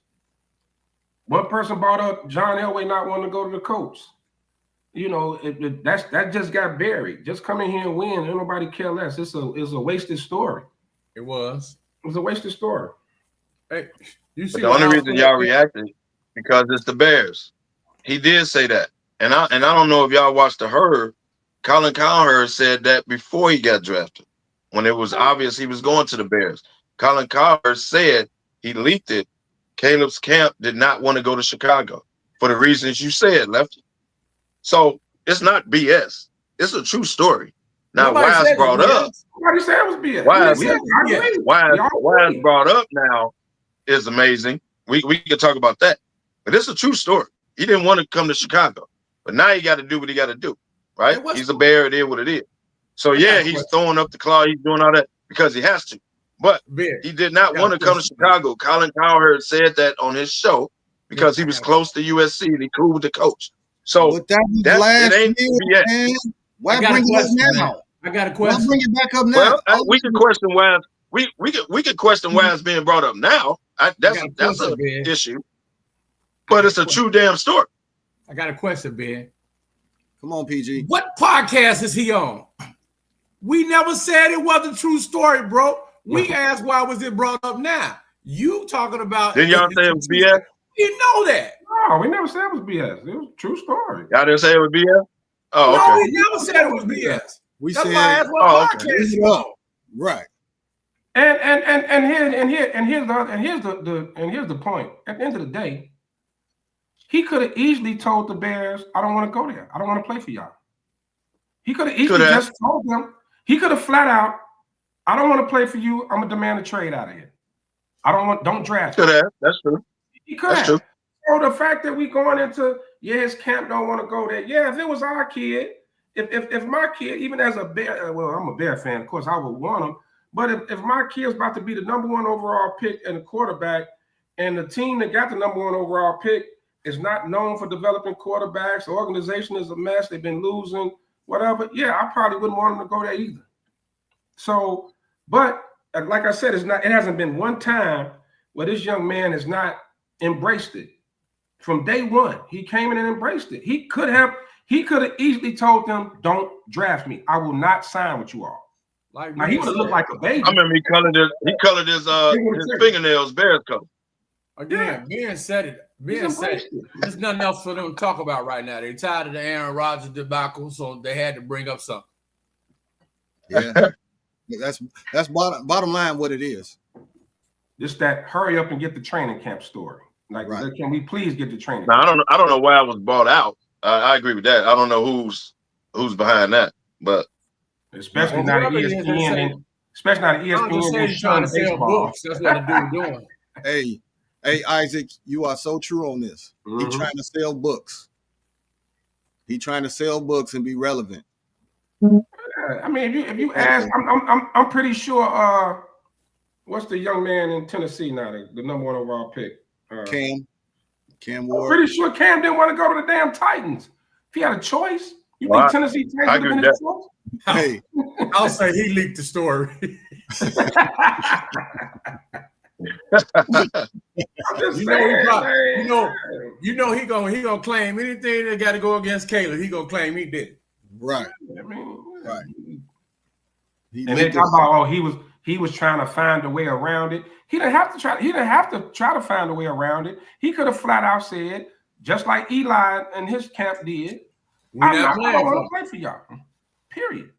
One person brought up John Elway not wanting to go to the Colts. You know, that just got buried. Just come in here and win. Ain't nobody care less. It's a wasted story. It was a wasted story. Hey, you see the only reason y'all reacted because it's the Bears. He did say that, and I don't know if y'all watched the Herd. Colin Cowherd said that before he got drafted, when it was obvious he was going to the Bears. Colin Cowherd said he leaked it. Caleb's camp did not want to go to Chicago for the reasons you said, Lefty. So it's not BS. It's a true story. Now, why it's brought up? Nobody said it was BS. Why it's brought up now is amazing. We can talk about that. But it's a true story. He didn't want to come to Chicago, but now he got to do what he got to do, right? He's a Bear. It is what it is. So yeah, he's throwing up the claw. He's doing all that because he has to. But he did not want to come to Chicago. Colin Cowherd said that on his show because he was close to USC and he cool with the coach. So it ain't BS. Man. Why bring it up now? I got a question. Why bring it back up now? Well, we can question why we could question why it's being brought up now. That's an issue. But it's a true damn story. I got a question, Ben. Come on, PG. What podcast is he on? We never said it was a true story, bro. We asked why was it brought up now. You talking about? Didn't y'all say it was BS? You know that. No, we never said it was BS. It was a true story. Y'all didn't say it was BS? Oh, okay. No, we never said it was BS. We That's said, why I asked what podcast is on. Right. Here's the point. At the end of the day, he could have easily told the Bears, "I don't want to go there. I don't want to play for y'all." He could have easily just told them. He could have flat out, "I don't want to play for you. I'm gonna demand a trade out of here. Don't draft." Could have. That's true. He could have. So the fact that we going into his camp don't want to go there. Yeah, if it was our kid, if my kid, even as a Bear, well, I'm a Bear fan, of course I would want him. But if my kid's about to be the number one overall pick and a quarterback, and the team that got the number one overall pick is not known for developing quarterbacks, the organization is a mess, they've been losing, whatever, yeah, I probably wouldn't want him to go there either. So, but like I said, it hasn't been one time where this young man has not embraced it. From day one, he came in and embraced it. He could have easily told them, "Don't draft me. I will not sign with you all." Now, he would have looked like a baby. I remember he colored his fingernails Bears color. Again, Ben said it. Ben said it. There's nothing else for them to talk about right now. They're tired of the Aaron Rodgers debacle, so they had to bring up something. Yeah, that's bottom line what it is. Just that hurry up and get the training camp story. Like, can we please get the training? Now, I don't know why it was brought out. I agree with that. I don't know who's behind that, but especially not at ESPN, especially not at ESPN and trying to sell baseball. books. That's what the dude doing. Hey, Isaac, you are so true on this. He's trying to sell books. He's trying to sell books and be relevant. I mean, if you ask, I'm pretty sure. What's the young man in Tennessee now, the number 1 overall pick? Cam Ward. I'm pretty sure Cam didn't want to go to the damn Titans. If he had a choice, you think Tennessee Titans would have been his choice? Hey, I'll say he leaked the story. You know he gonna claim anything that got to go against Caleb. He gonna claim he did it. Right. I mean, right. And they talk about he was trying to find a way around it. He didn't have to try to find a way around it. He could have flat out said, just like Eli and his camp did, I don't want to play for y'all. Period.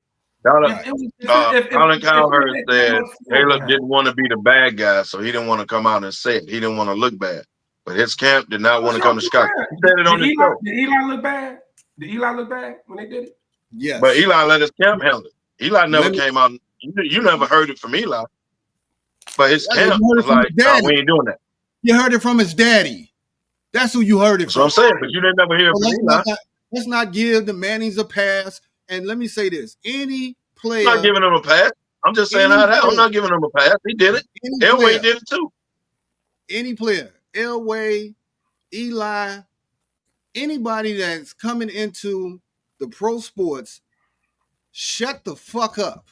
Colin Cowherd said Caleb didn't want to be the bad guy, so he didn't want to come out and say it. He didn't want to look bad. But his camp did not want to come to Chicago. He said it on the show. Did Eli look bad? Did Eli look bad when they did it? Yes. But Eli let his camp handle it. Eli never came out. You never heard it from Eli. But his camp was like, no, we ain't doing that. You heard it from his daddy. That's who you heard it from. That's what I'm saying, but you didn't never hear it from Eli. Let's not give the Mannings a pass. And let me say this: any player, I'm not giving him a pass. I'm just saying how that. I'm not giving him a pass. He did it. Elway did it too. Any player, Elway, Eli, anybody that's coming into the pro sports, shut the fuck up.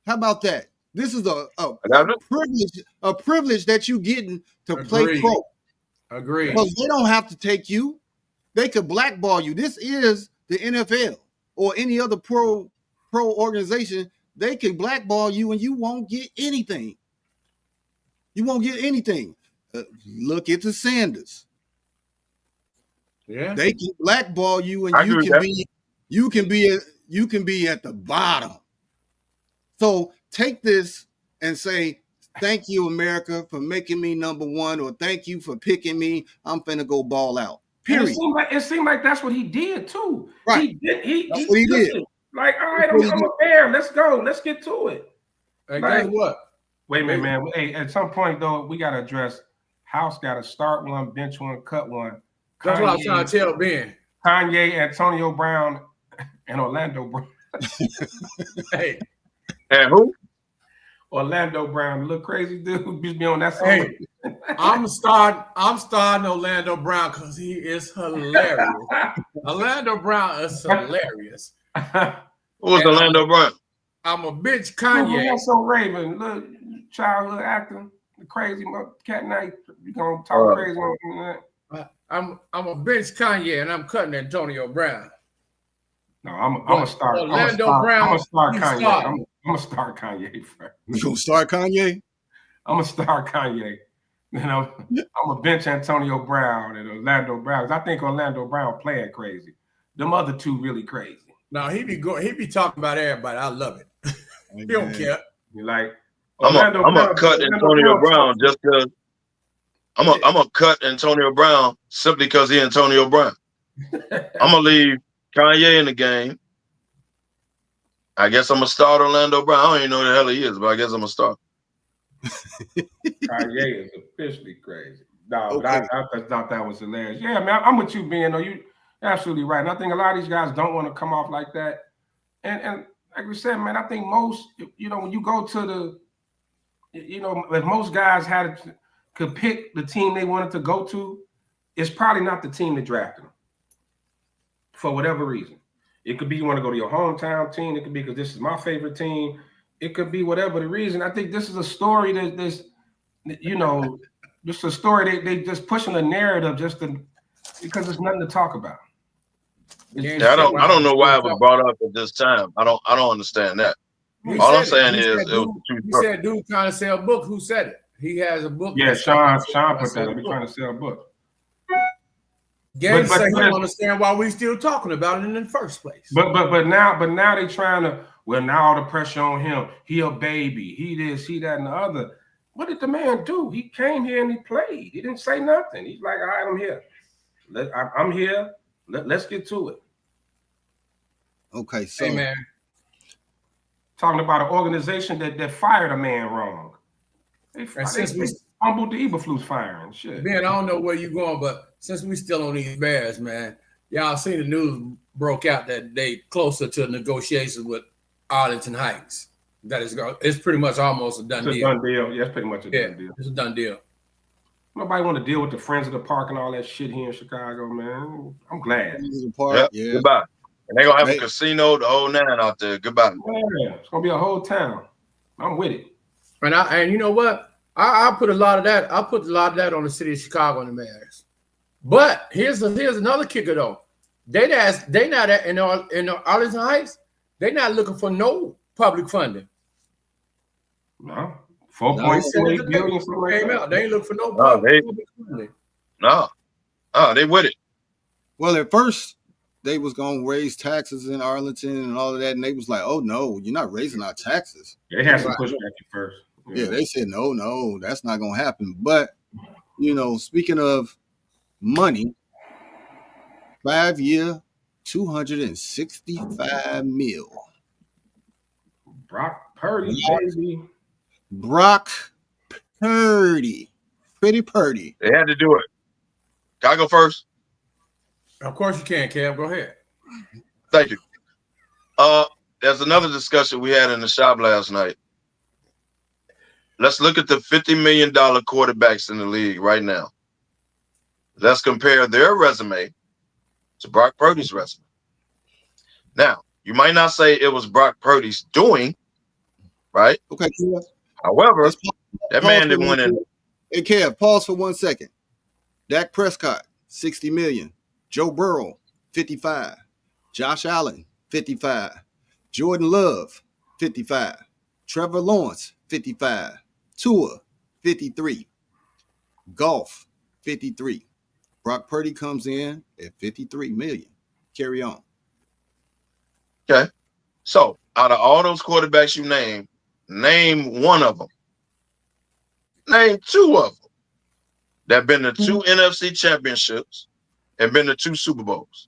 How about that? This is a privilege that you getting to play pro. Agreed. Because they don't have to take you. They could blackball you. This is the NFL or any other pro organization. They can blackball you and you won't get anything. You won't get anything. Look at the Sanders. Yeah. They can blackball you and you can be at the bottom. So take this and say, thank you, America, for making me number 1, or thank you for picking me. I'm finna go ball out. Period. It seemed like that's what he did too. Right. He did. Like, all right, I'm a bear. Let's go. Let's get to it. Hey, guess what? Wait a minute, man. Hey, at some point though, we gotta address House got to start one, bench one, cut one. That's what I was trying to tell Ben. Kanye, Antonio Brown, and Orlando Brown. Hey. And who? Orlando Brown, little crazy dude, be on that song. Hey, I'm starting Orlando Brown because he is hilarious. Orlando Brown is hilarious. Who's Orlando Brown? I'm a bitch Kanye. So Raven, little childhood actor, the crazy cat night. You gonna talk crazy on that? I'm a bench Kanye and I'm cutting Antonio Brown. No, I'm gonna start Orlando Brown. I'm gonna start Kanye. I'm gonna start Kanye first. You gonna start Kanye? I'm gonna start Kanye. You know, I'm gonna bench Antonio Brown and Orlando Brown. I think Orlando Brown playing crazy. Them other two really crazy. No, he be talking about everybody. I love it. He don't care. You like I'm gonna cut Antonio Brown just because I'm gonna cut Antonio Brown simply because he's Antonio Brown. I'm gonna leave Kanye in the game. I guess I'm gonna start Orlando Brown. I don't even know who the hell he is, but I guess I'm gonna start. Kanye is officially crazy. No, okay. I thought that was hilarious. Yeah, man, I'm with you, Ben. Though you're absolutely right. And I think a lot of these guys don't want to come off like that. And like we said, man, I think most, when you go to if most guys could pick the team they wanted to go to, it's probably not the team that drafted them for whatever reason. It could be you want to go to your hometown team. It could be because this is my favorite team. It could be whatever the reason. I think this is a story just a story they just pushing a narrative because there's nothing to talk about. I don't know why it was brought up at this time. I don't understand that. All I'm saying is it was the truth. He said dude trying to sell a book. Who said it? He has a book. Yeah, Sean put that. We're trying to sell a book. Gabe said he don't understand why we still talking about it in the first place. But now they trying to, now all the pressure on him. He a baby. He this, he that, and the other. What did the man do? He came here and he played. He didn't say nothing. He's like, all right, I'm here. I'm here. Let's get to it. Okay, so hey man, talking about an organization that fired a man wrong. They humbled the Eberflus firing. Shit. Ben, I don't know where you're going, but since we still on these Bears, man, y'all seen the news broke out that they closer to negotiations with Arlington Heights. That is, it's pretty much almost a done deal. It's a done deal. Yeah, it's pretty much a done deal. It's a done deal. Nobody want to deal with the Friends of the Park and all that shit here in Chicago, man. I'm glad. Yeah. Goodbye. And they're going to have a casino, the whole nine out there. Goodbye. Yeah, it's going to be a whole town. I'm with it. And you know what? I put a lot of that. I put a lot of that on the city of Chicago and the mayors. But here's another kicker though. They not in Arlington Heights. They're not looking for no public funding. No, 4.8 billion. Came out. They ain't looking for no public funding. No, they with it. Well, at first they was gonna raise taxes in Arlington and all of that, and they was like, "Oh no, you're not raising our taxes." They had some pushback at first. Yeah, they said, "No, that's not gonna happen." But speaking of money, 5-year, $265 million. Brock Purdy, baby. Brock Purdy. Pretty Purdy. They had to do it. Can I go first? Of course you can, Kev. Go ahead. Thank you. There's another discussion we had in the shop last night. Let's look at the $50 million quarterbacks in the league right now. Let's compare their resume to Brock Purdy's resume. Now, you might not say it was Brock Purdy's doing, right? Okay. However, that man didn't win in. Hey, Kev, pause for 1 second. Dak Prescott, $60 million. Joe Burrow, 55. Josh Allen, 55. Jordan Love, 55. Trevor Lawrence, 55. Tua, 53. Golf, 53. Brock Purdy comes in at 53 million. Carry on. Okay. So out of all those quarterbacks you name one of them. Name two of them that have been to two NFC championships and been to 2 Super Bowls.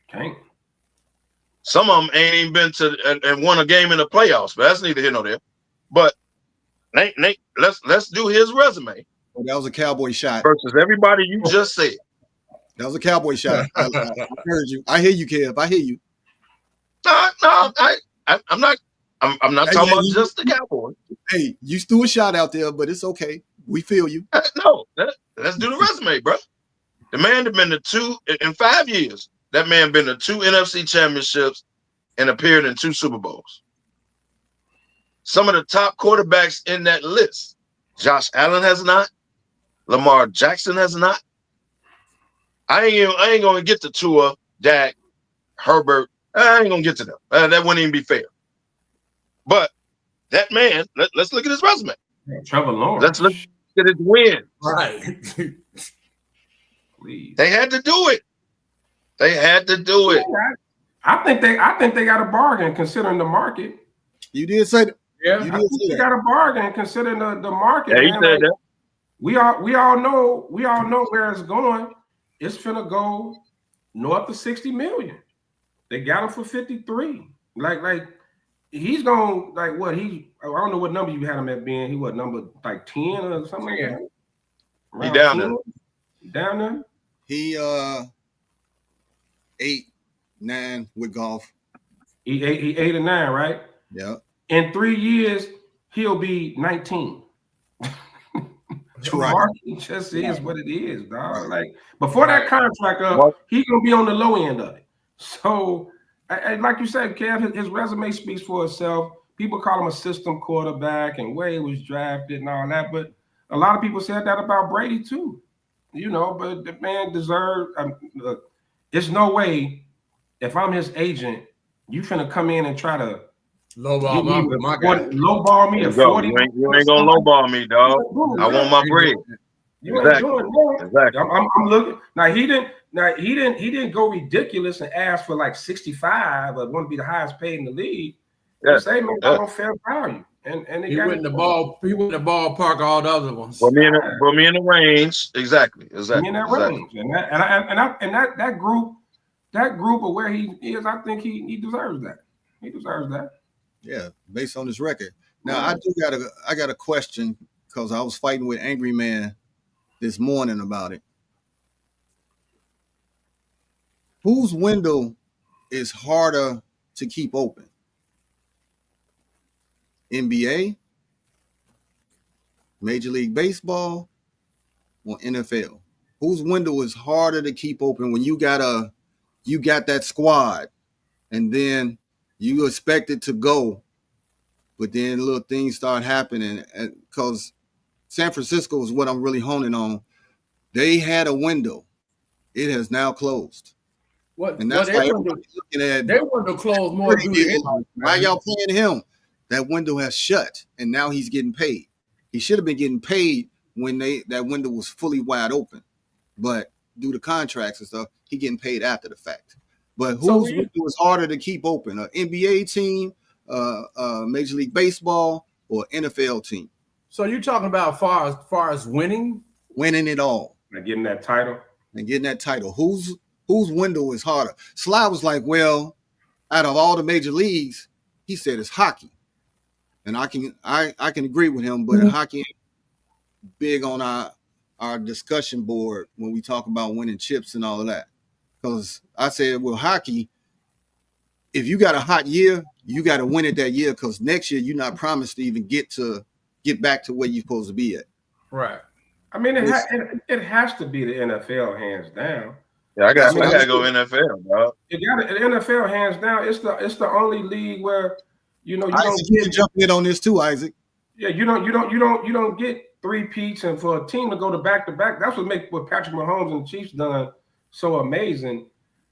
Okay. Some of them ain't even been to and won a game in the playoffs, but that's neither here nor there. But Nate, let's do his resume. Oh, that was a cowboy shot. Versus everybody you just said. That was a cowboy shot. I heard you. I hear you, Kev. I hear you. No, I'm not. I'm not talking about just the Cowboy. Hey, you threw a shot out there, but it's okay. We feel you. No, let's do the resume, bro. The man had been to 2 in 5 years. That man been to 2 NFC championships and appeared in 2 Super Bowls. Some of the top quarterbacks in that list. Josh Allen has not. Lamar Jackson has not. I ain't gonna get to Tua, Dak, Herbert. I ain't gonna get to them. That wouldn't even be fair. But that man, let's look at his resume. Trevor Lawrence. Let's look at his wins. Right. Please. They had to do it. They had to do it. I think they got a bargain considering the market. You did say that. Yeah, you I did think say they that. got a bargain considering the market. Yeah, he man. said that. We all know where it's going. It's finna go north of 60 million. They got him for 53. Like he's going like what I don't know what number you had him at being. He what number like 10 or something like that? He down there. Down there? He 8, 9 with golf. He 8 or 9, right? Yeah. In 3 years, he'll be 19. The Right. market just is what it is, dog. Like before that contract up, he's gonna be on the low end of it. So, like you said, Kev, his resume speaks for itself. People call him a system quarterback and where he was drafted and all that, but a lot of people said that about Brady too. But the man deserved. Look, there's no way if I'm his agent, you finna come in and try to lowball my guy. Lowball me at 40. You ain't gonna lowball me, dog. I want my bread. You ain't doing that. Exactly. I'm looking. Now he didn't go ridiculous and ask for like 65 or want to be the highest paid in the league. Yeah. Say, man, I don't fair value. And he went in the ballpark, all the other ones. Put me in the range. Exactly. In that range. And that group of where he is, I think he deserves that. He deserves that. Yeah, based on his record. Now I got a question because I was fighting with Angry Man this morning about it. Whose window is harder to keep open? NBA, Major League Baseball, or NFL? Whose window is harder to keep open when you got that squad and then you expect it to go, but then little things start happening? Because San Francisco is what I'm really honing on. They had a window. It has now closed. And that's why everybody's looking at they want to close more. Why y'all paying him? That window has shut, and now he's getting paid. He should have been getting paid when that window was fully wide open, but due to contracts and stuff, he getting paid after the fact. But whose window is harder to keep open? An NBA team, Major League Baseball, or NFL team? So you're talking about far as winning it all, and getting that title, Whose window is harder? Sly was like, well, out of all the major leagues, he said it's hockey. And I can agree with him, but hockey ain't big on our discussion board when we talk about winning chips and all of that. Because I said, well, hockey, if you got a hot year, you got to win it that year, because next year you're not promised to even get back to where you're supposed to be at. Right. I mean, it has to be the NFL, hands down. Yeah, I got to go NFL, dog. The NFL, hands down. It's the only league where you can jump in on this too, Isaac. Yeah, you don't get three-peats, and for a team to go to back-to-back, that's what Patrick Mahomes and the Chiefs done so amazing.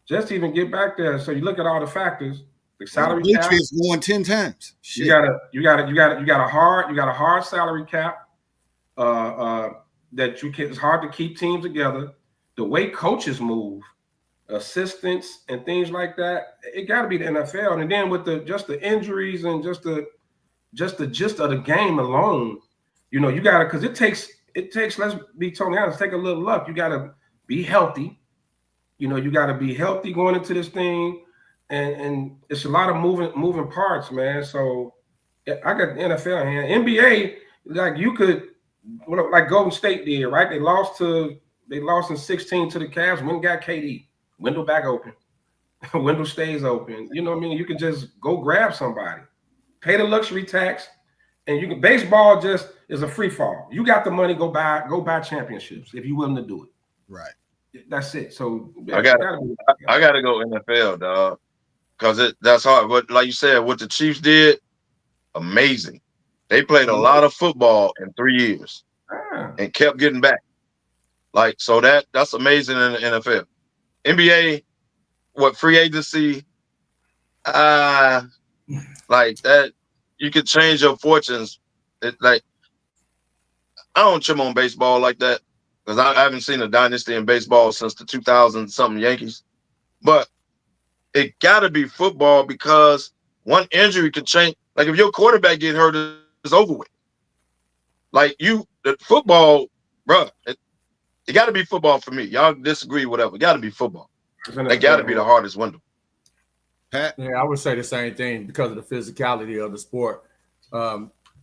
Just to even get back there. So you look at all the factors. The salary cap. Patriots won 10 times. Shit. You got a hard salary cap. It's hard to keep teams together. The way coaches move, assistants and things like that, it got to be the NFL. And then with the injuries and just the gist of the game alone, you got to, because it takes. Let's be totally honest. Take a little luck. You got to be healthy. You got to be healthy going into this thing, and it's a lot of moving parts, man. So I got the NFL hand. NBA, like you could, like Golden State did, right? They lost in 16 to the Cavs. When got KD, window back open, window stays open. You know what I mean? You can just go grab somebody, pay the luxury tax, and you can. Baseball just is a free fall. You got the money, go buy championships if you're willing to do it. Right. That's it. So I got to go NFL, dog, because that's hard. But like you said, what the Chiefs did, amazing. They played a lot of football in 3 years and kept getting back. Like, so that's amazing in the NFL. NBA, what free agency, like that, you could change your fortunes. I don't chim on baseball like that, because I haven't seen a dynasty in baseball since the 2000-something Yankees. But it got to be football, because one injury could change. Like, if your quarterback get hurt, it's over with. Like, the football, bro, it got to be football for me. Y'all disagree, whatever. It got to be football. It got to be the hardest window. Pat? Yeah, I would say the same thing because of the physicality of the sport.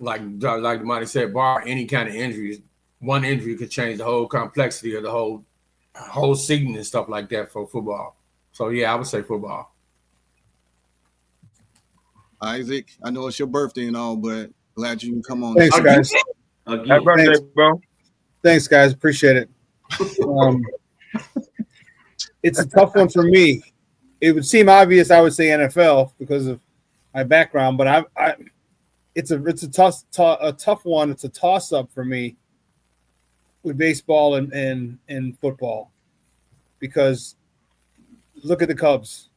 Like Monty said, bar any kind of injuries, one injury could change the whole complexity of the whole season and stuff like that for football. So yeah, I would say football. Isaac, I know it's your birthday and all, but glad you can come on. Thanks, guys. Happy birthday, bro. Thanks, guys. Appreciate it. It's a tough one for me. It would seem obvious I would say NFL because of my background, but it's a tough one. It's a toss-up for me with baseball and football, because look at the Cubs.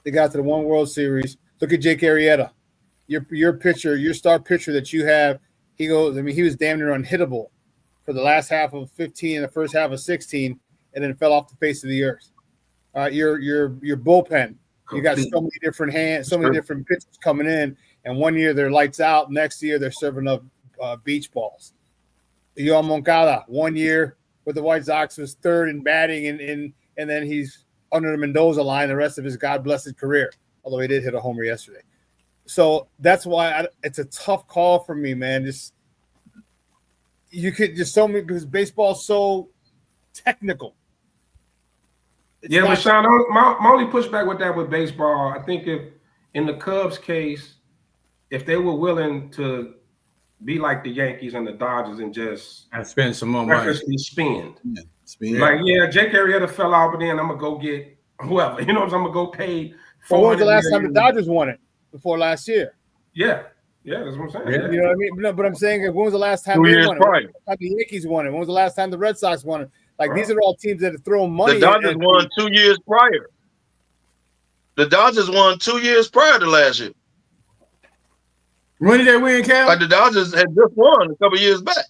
They got to the one World Series. Look at Jake Arrieta, your pitcher, your star pitcher that you have. He was damn near unhittable for the last half of 15 and the first half of 16, and then fell off the face of the earth. Your bullpen, you got so many different hands, so many different pitchers coming in, And one year they're lights out. Next year they're serving up beach balls. Yoel Moncada, 1 year with the White Sox was third in batting, and then he's under the Mendoza line the rest of his God-blessed career, although he did hit a homer yesterday. So that's why it's a tough call for me, man. You could just so many because baseball's so technical. Yeah, but Sean, my only pushback with that with baseball, I think if in the Cubs case, if they were willing to be like the Yankees and the Dodgers and just spend some more money, spend. Like, Jake Arrieta fell out, but then I'm gonna go get whoever. You know what I'm gonna go pay. When was the last time the Dodgers won it? Before last year. Yeah, that's what I'm saying. Yeah. You know what I mean? No, but I'm saying, when was the last time they won it? When was the last time the Yankees won it? When was the last time the Red Sox won it? Like, these are all teams that have thrown money. The Dodgers won 2 years prior. The Dodgers won 2 years prior to last year. When did they win, Cal? Like the Dodgers had just won a couple years back.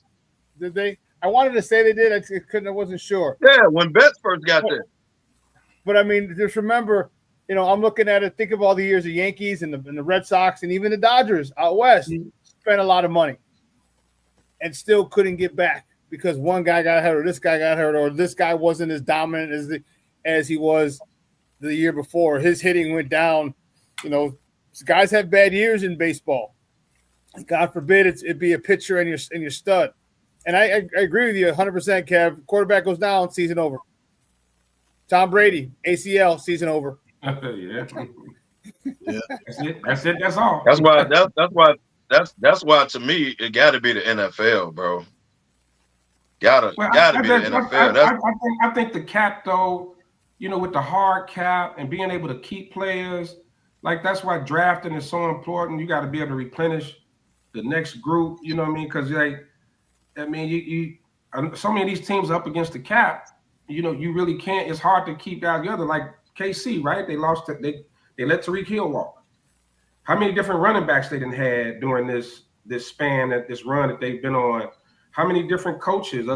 Did they? I wanted to say they did. I wasn't sure. Yeah, when Betts first got there. But I mean, just remember, I'm looking at it. Think of all the years the Yankees and the Red Sox and even the Dodgers out west spent a lot of money and still couldn't get back because one guy got hurt or this guy got hurt or this guy wasn't as dominant as he was the year before. His hitting went down. Guys have bad years in baseball. God forbid it'd be a pitcher and your stud. And I agree with you 100%, Kev. Quarterback goes down, season over. Tom Brady, ACL, season over. Yeah. That's it. That's all. That's why to me it got to be the NFL, bro. Gotta be the NFL. I think the cap though, with the hard cap and being able to keep players, like that's why drafting is so important. You got to be able to replenish the next group. You know what I mean? Because you so many of these teams up against the cap. You really can't. It's hard to keep out together. Like KC, right? They lost. They let Tariq Hill walk. How many different running backs they done had during this span, this run that they've been on? How many different coaches,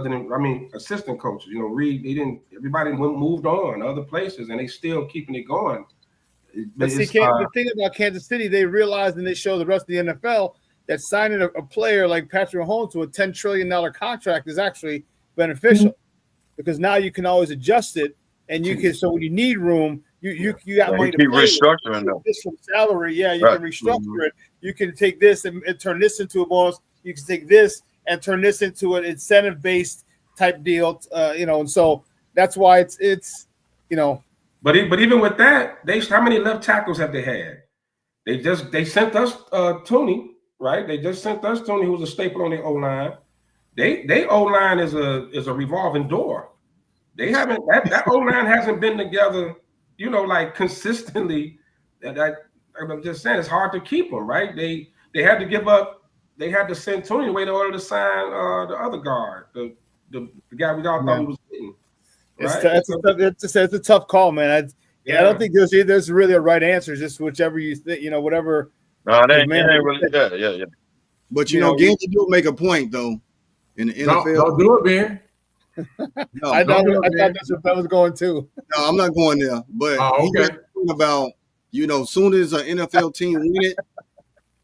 assistant coaches? Reed. Everybody moved on to other places, and they still keeping it going. But see, the thing about Kansas City, they realized and they show the rest of the NFL that signing a player like Patrick Mahomes to a $10 trillion contract is actually beneficial. Because now you can always adjust it, and you can. So when you need room, you got money to keep restructuring them. This from salary, you can restructure it. You can take this and turn this into a bonus. You can take this and turn this into an incentive-based type deal. And so that's why it's. But even with that, how many left tackles have they had? They sent us Tooney, right? They just sent us Tooney, who's a staple on the O-line. They O-line is a revolving door. They haven't that O-line hasn't been together, like consistently. I'm just saying it's hard to keep them, right? They had to give up. They had to send Tony away in order to sign the other guard, the guy we all thought he was getting. Right? It's a tough call, man. I don't think there's really a right answer. It's just whichever you think, whatever. No, they ain't really. Yeah. But Genji do make a point though. In the NFL, don't do it, man. No, I thought that's what that was going to. No, I'm not going there. But about soon as an NFL team win it,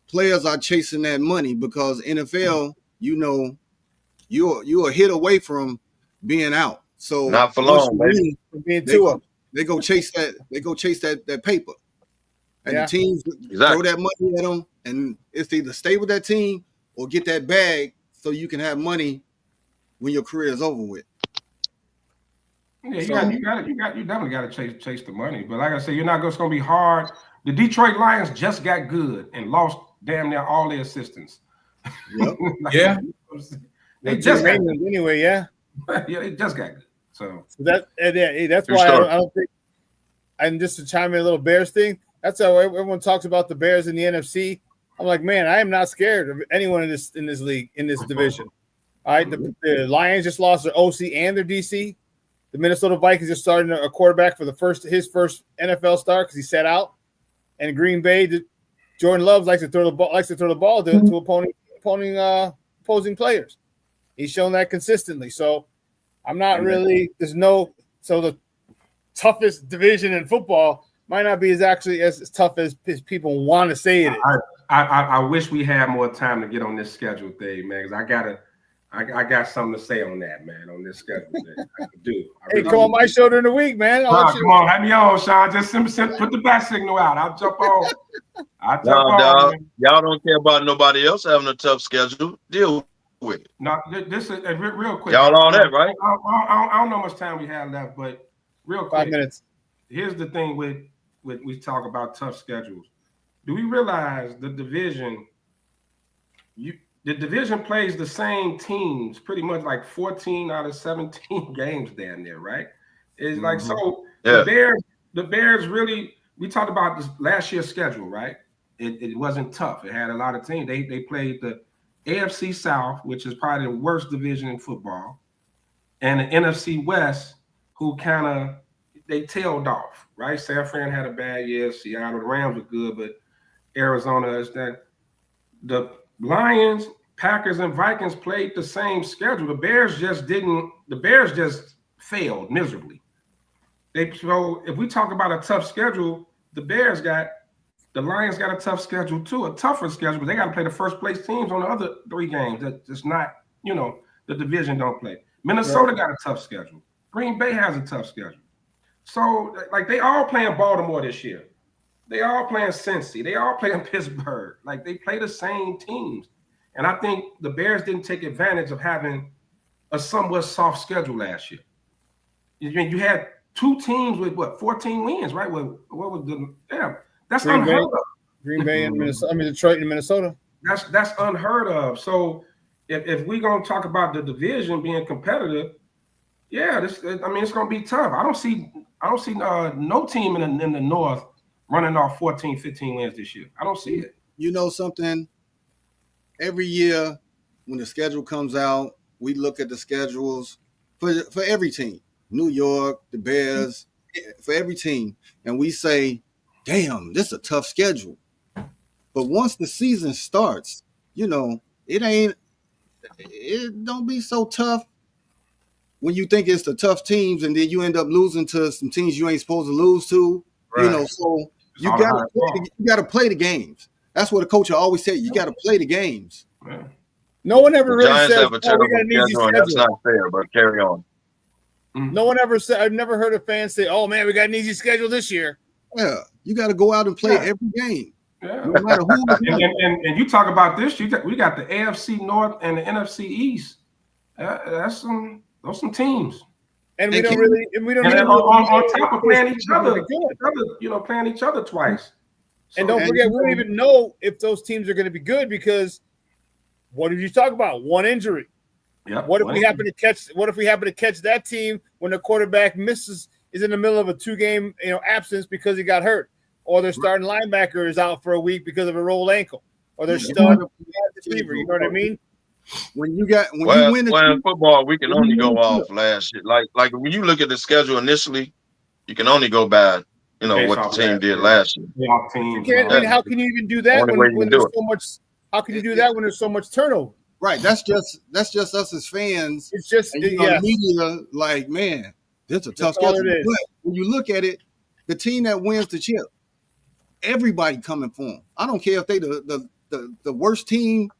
players are chasing that money because NFL, you're a hit away from being out. So not for long, baby. They go chase that. They go chase that paper, and the teams throw that money at them, and it's either stay with that team or get that bag. So you can have money when your career is over with. Yeah, you definitely got to chase the money. But like I said, it's going to be hard. The Detroit Lions just got good and lost damn near all their assistants. Yep. Yeah. They just got good. Anyway, yeah. Yeah, they just got good. So that's why I don't think. And just to chime in a little Bears thing, that's how everyone talks about the Bears in the NFC. I'm like, man, I am not scared of anyone in this league, in this division. All right, the Lions just lost their OC and their DC. The Minnesota Vikings just started a quarterback for his first NFL start because he sat out. And Green Bay, Jordan Love likes to throw the ball to opposing players. He's shown that consistently. So I'm not really. The toughest division in football might not be as tough as people want to say it is. I wish we had more time to get on this schedule thing, man. Because I got something to say on that, man. On this schedule thing, I do. Hey, come on my show during the week, man. Come on, have me on, Sean. Just put the bat signal out. I'll jump on. Dog. Y'all don't care about nobody else having a tough schedule. Deal with it. No, this is real quick. Y'all on that, right? I don't know how much time we have left, but real quick. 5 minutes. Here's the thing with we talk about tough schedules. Do we realize the division? The division plays the same teams pretty much like 14 out of 17 games down there, right? It's like so. Yeah. The Bears really. We talked about this last year's schedule, right? It wasn't tough. It had a lot of teams. They played the AFC South, which is probably the worst division in football, and the NFC West, who kind of they tailed off, right? San Fran had a bad year. Seattle, the Rams were good, but Arizona is that. The Lions, Packers, and Vikings played the same schedule. The Bears just didn't. The Bears just failed miserably. So if we talk about a tough schedule, the Lions got a tough schedule too, a tougher schedule, but they got to play the first place teams on the other 3 games. That's not, the division don't play. Minnesota got a tough schedule. Green Bay has a tough schedule. So like they all playing Baltimore this year. They all playing Cincy. They all playing Pittsburgh. Like they play the same teams. And I think the Bears didn't take advantage of having a somewhat soft schedule last year. You had 2 teams with 14 wins, right? What was that's Green unheard of. Green Bay and Minnesota. Detroit and Minnesota. That's unheard of. So if we're gonna talk about the division being competitive, it's gonna be tough. I don't see no team in the North running off 14, 15 wins this year. I don't see it. You know something? Every year when the schedule comes out, we look at the schedules for every team. New York, the Bears, for every team. And we say, damn, this is a tough schedule. But once the season starts, it don't be so tough when you think it's the tough teams and then you end up losing to some teams you ain't supposed to lose to. Right. So you gotta play the games. That's what a coach always said. You gotta play the games. Yeah. No one ever really Giants says, have a terrible we got an easy schedule, and that's not fair, but carry on. No one ever said, I've never heard a fan say, oh man, we got an easy schedule this year. Yeah, you got to go out and play every game. Yeah. No matter who. and you talk about this, we got the AFC North and the NFC East. That's some teams. And we don't really on top of playing each other, playing each other twice. And don't forget, we don't even know if those teams are going to be good because what did you talk about? One injury. Yep. What if we happen to catch that team when the quarterback is in the middle of a 2-game absence because he got hurt, or their starting linebacker is out for a week because of a rolled ankle, or their stud receiver. You know what I mean? When you win in football, we can only go off last year. Like when you look at the schedule initially, you can only go by what the team did last year. How can you even do that when there's so much? How can you do that when there's so much turnover? Right. That's just us as fans. It's just media. Like, man, this is a tough schedule. But when you look at it, the team that wins the chip, everybody coming for them. I don't care if they the worst team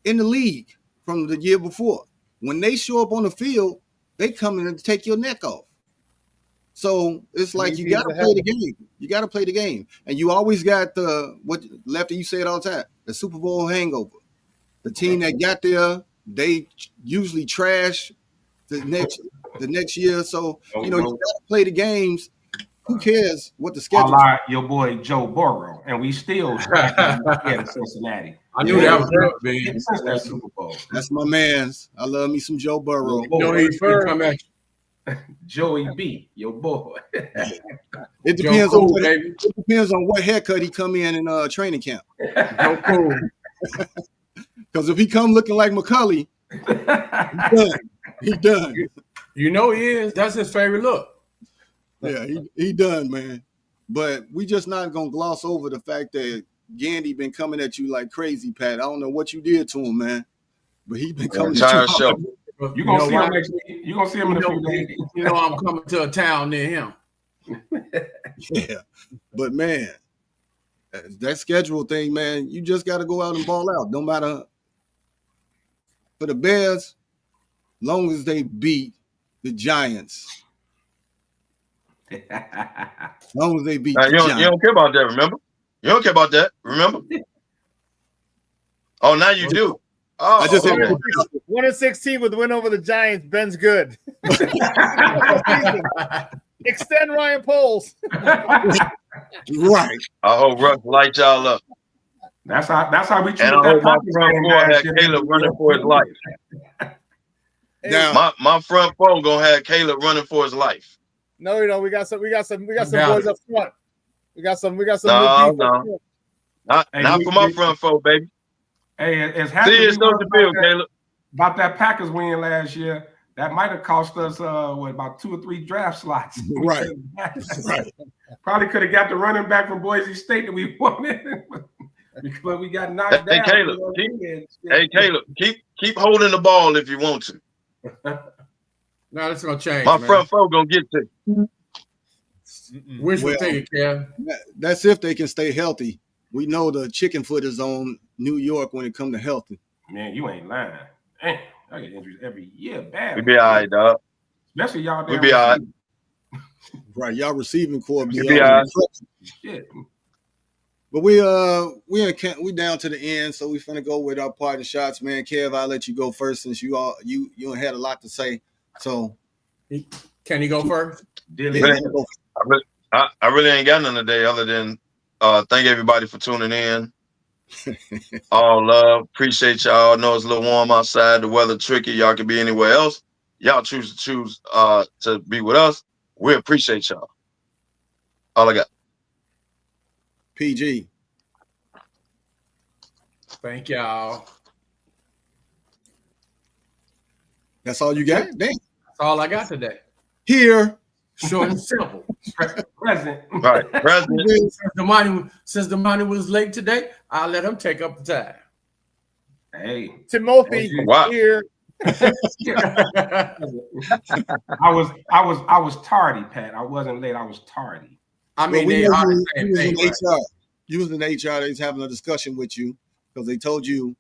in the league from the year before. When they show up on the field, they come in and take your neck off. So it's like you got to play the game. You got to play the game, and you always got what Lefty, you say it all the time, the Super Bowl hangover. The team that got there, they usually trash the next year. So you got to play the games. Who cares what the schedule? Your boy Joe Burrow, and we still in Cincinnati. I knew that was big. Since that Super Bowl. That's my man's. I love me some Joe Burrow. He's come at Joey B, your boy. It depends on what haircut he come in training camp. Because if he come looking like McCulley, he done. He is. That's his favorite look. Yeah, he done, man. But we just not gonna gloss over the fact that Gandy been coming at you like crazy, Pat. I don't know what you did to him, man, but he been coming at you. You gonna see him next week. You gonna see him in a few days. I'm coming to a town near him. Yeah, but man, that schedule thing, man, you just got to go out and ball out. No matter for the Bears, long as they beat the Giants. Long as they beat Now, the Giants. You don't care about that, remember? You don't care about that, remember? Oh, now you do. Oh, I just said 1-16 with the win over the Giants. Ben's good. Extend Ryan Poles. Right. I hope Russ light y'all up. That's how we treat And I that hope my Packers front game four last had year. Caleb running for his life. Now, my front four gonna have Caleb running for his life. No, we got some boys up front. We got some. No. Not for my front four, baby. Hey, as See, happy it's as we no were Caleb. about that Packers win last year, that might have cost us about 2 or 3 draft slots. Right. Right. Probably could have got the running back from Boise State that we wanted, because we got knocked Hey, down. Caleb, keep holding the ball if you want to. No, that's gonna change. My man. front four gonna get to you. Wishful thinking, Kev. That's if they can stay healthy. We know the chicken foot is on New York when it comes to healthy. Man, you ain't lying. Damn, I get injuries every year. Bad. We be all right, dog. Especially y'all. We be all right. Right, y'all receiving core be all right. Shit. But we down to the end, so we finna go with our partner shots, man. Kev, I'll let you go first since you had a lot to say. So can he go first? I really ain't got nothing today other than thank everybody for tuning in. All love. Appreciate y'all. Know it's a little warm outside. The weather tricky. Y'all can be anywhere else. Y'all choose to be with us. We appreciate y'all. All I got. PG. Thank y'all. That's all you got? Damn. That's all I got today. Here. Short and simple. Present. Right. Present. Since the money was late today, I'll let him take up the time. Hey. Timothy here. I was tardy, Pat. I wasn't late. I was tardy. I mean, they are the same thing. HR. You was in HR. They was having a discussion with you because they told you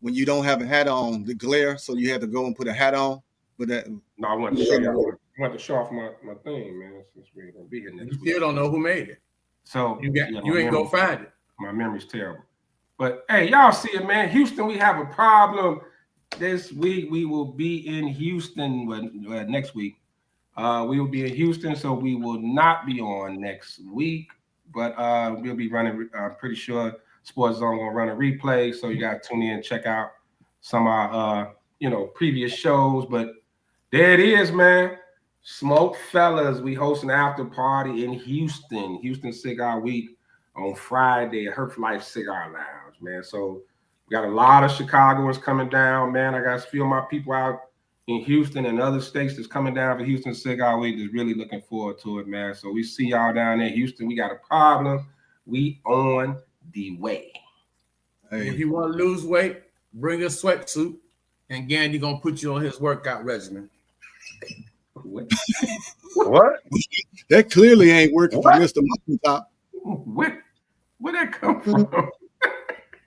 when you don't have a hat on, the glare, so you had to go and put a hat on. But that no, I wanted to show you. I wanted to show off my thing, man. Since we're gonna be here next week. You still don't know who made it. So you ain't go find it. My memory's terrible. But hey, y'all see it, man. Houston, we have a problem. This week we will be in Houston. Next week, we will be in Houston, so we will not be on next week. But we'll be running. I'm pretty sure Sports Zone gonna run a replay, so you gotta tune in and check out some of our previous shows. But there it is, man. SmokeFellas. We host an after party in Houston. Houston Cigar Week on Friday at Herf Life Cigar Lounge, man. So we got a lot of Chicagoans coming down, man. I got a few of my people out in Houston and other states that's coming down for Houston Cigar Week. Is really looking forward to it, man. So we see y'all down there in Houston. We got a problem. We on the way. Hey. If you want to lose weight, bring a sweatsuit, and Gandhi gonna put you on his workout regimen. What? That clearly ain't working for Mr. Mountaintop. Where that come from?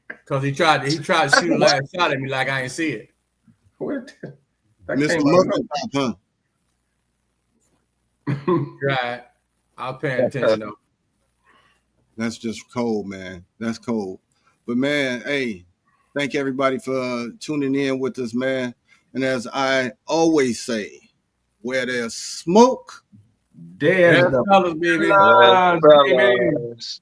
Because he tried to shoot a last shot at me like I ain't see it. What? Mr. Mountaintop, huh? Right. I'll pay attention though. That's just cold, man. That's cold. But man, hey, thank everybody for tuning in with us, man. And as I always say, where there's smoke, there's the colors, baby. Fellas.